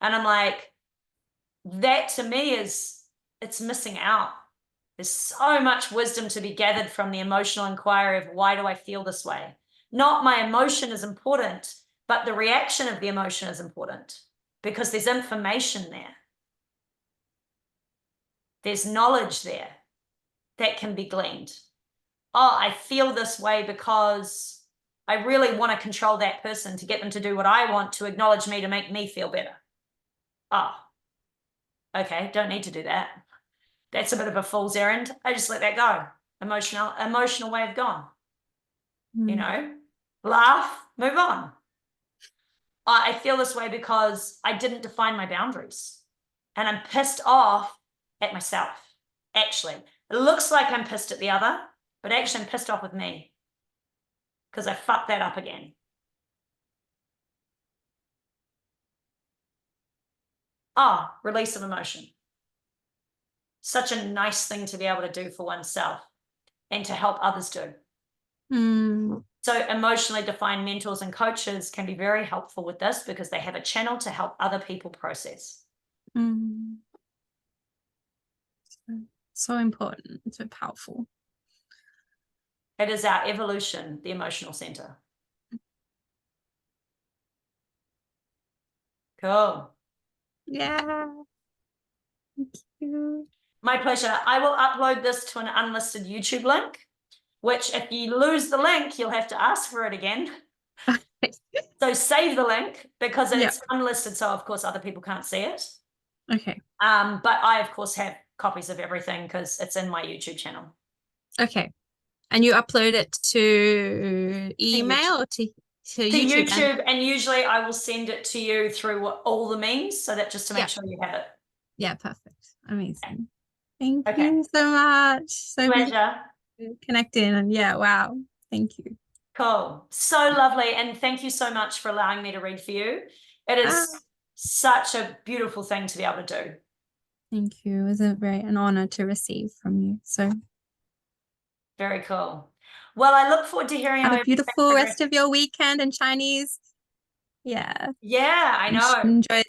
And I'm like, that to me is, it's missing out. There's so much wisdom to be gathered from the emotional inquiry of why do I feel this way? Not my emotion is important, but the reaction of the emotion is important because there's information there. There's knowledge there that can be gleaned. Oh, I feel this way because I really want to control that person to get them to do what I want to acknowledge me to make me feel better. Oh, okay, don't need to do that. That's a bit of a fool's errand. I just let that go. Emotional way of gone. You know, laugh, move on. I feel this way because I didn't define my boundaries and I'm pissed off at myself. Actually, it looks like I'm pissed at the other, but actually I'm pissed off with me because I fucked that up again. Ah, release of emotion. Such a nice thing to be able to do for oneself and to help others do. So emotionally defined mentors and coaches can be very helpful with this because they have a channel to help other people process. So important, so powerful. It is our evolution, the emotional center. Cool. Yeah. Thank you. My pleasure. I will upload this to an unlisted YouTube link, which if you lose the link, you'll have to ask for it again. So save the link because it's unlisted. So of course other people can't see it. Okay. But I of course have copies of everything because it's in my YouTube channel. Okay. And you upload it to email or to YouTube? YouTube, and usually I will send it to you through all the means, so that just to make sure you have it. Yeah, perfect. Amazing. Thank you so much. So pleasure. Connecting and wow. Thank you. Cool. So lovely. And thank you so much for allowing me to read for you. It is such a beautiful thing to be able to do. Thank you. It was an honor to receive from you. So very cool. Well, I look forward to hearing have a beautiful rest of your weekend in Chinese. Yeah. Yeah, I know. Enjoy.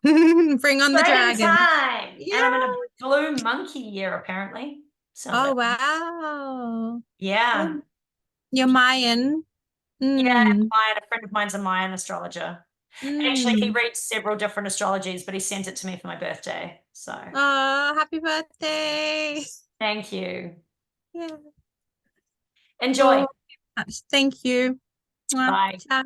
Bring on the dragon. Time. Yeah. And I'm in a blue monkey year, apparently. Oh, wow. Yeah. You're Mayan. Yeah, I'm Mayan. A friend of mine's a Mayan astrologer. Actually, he reads several different astrologies, but he sent it to me for my birthday. So. Oh, happy birthday. Thank you. Yeah. Enjoy. Thank you. Bye. Ciao.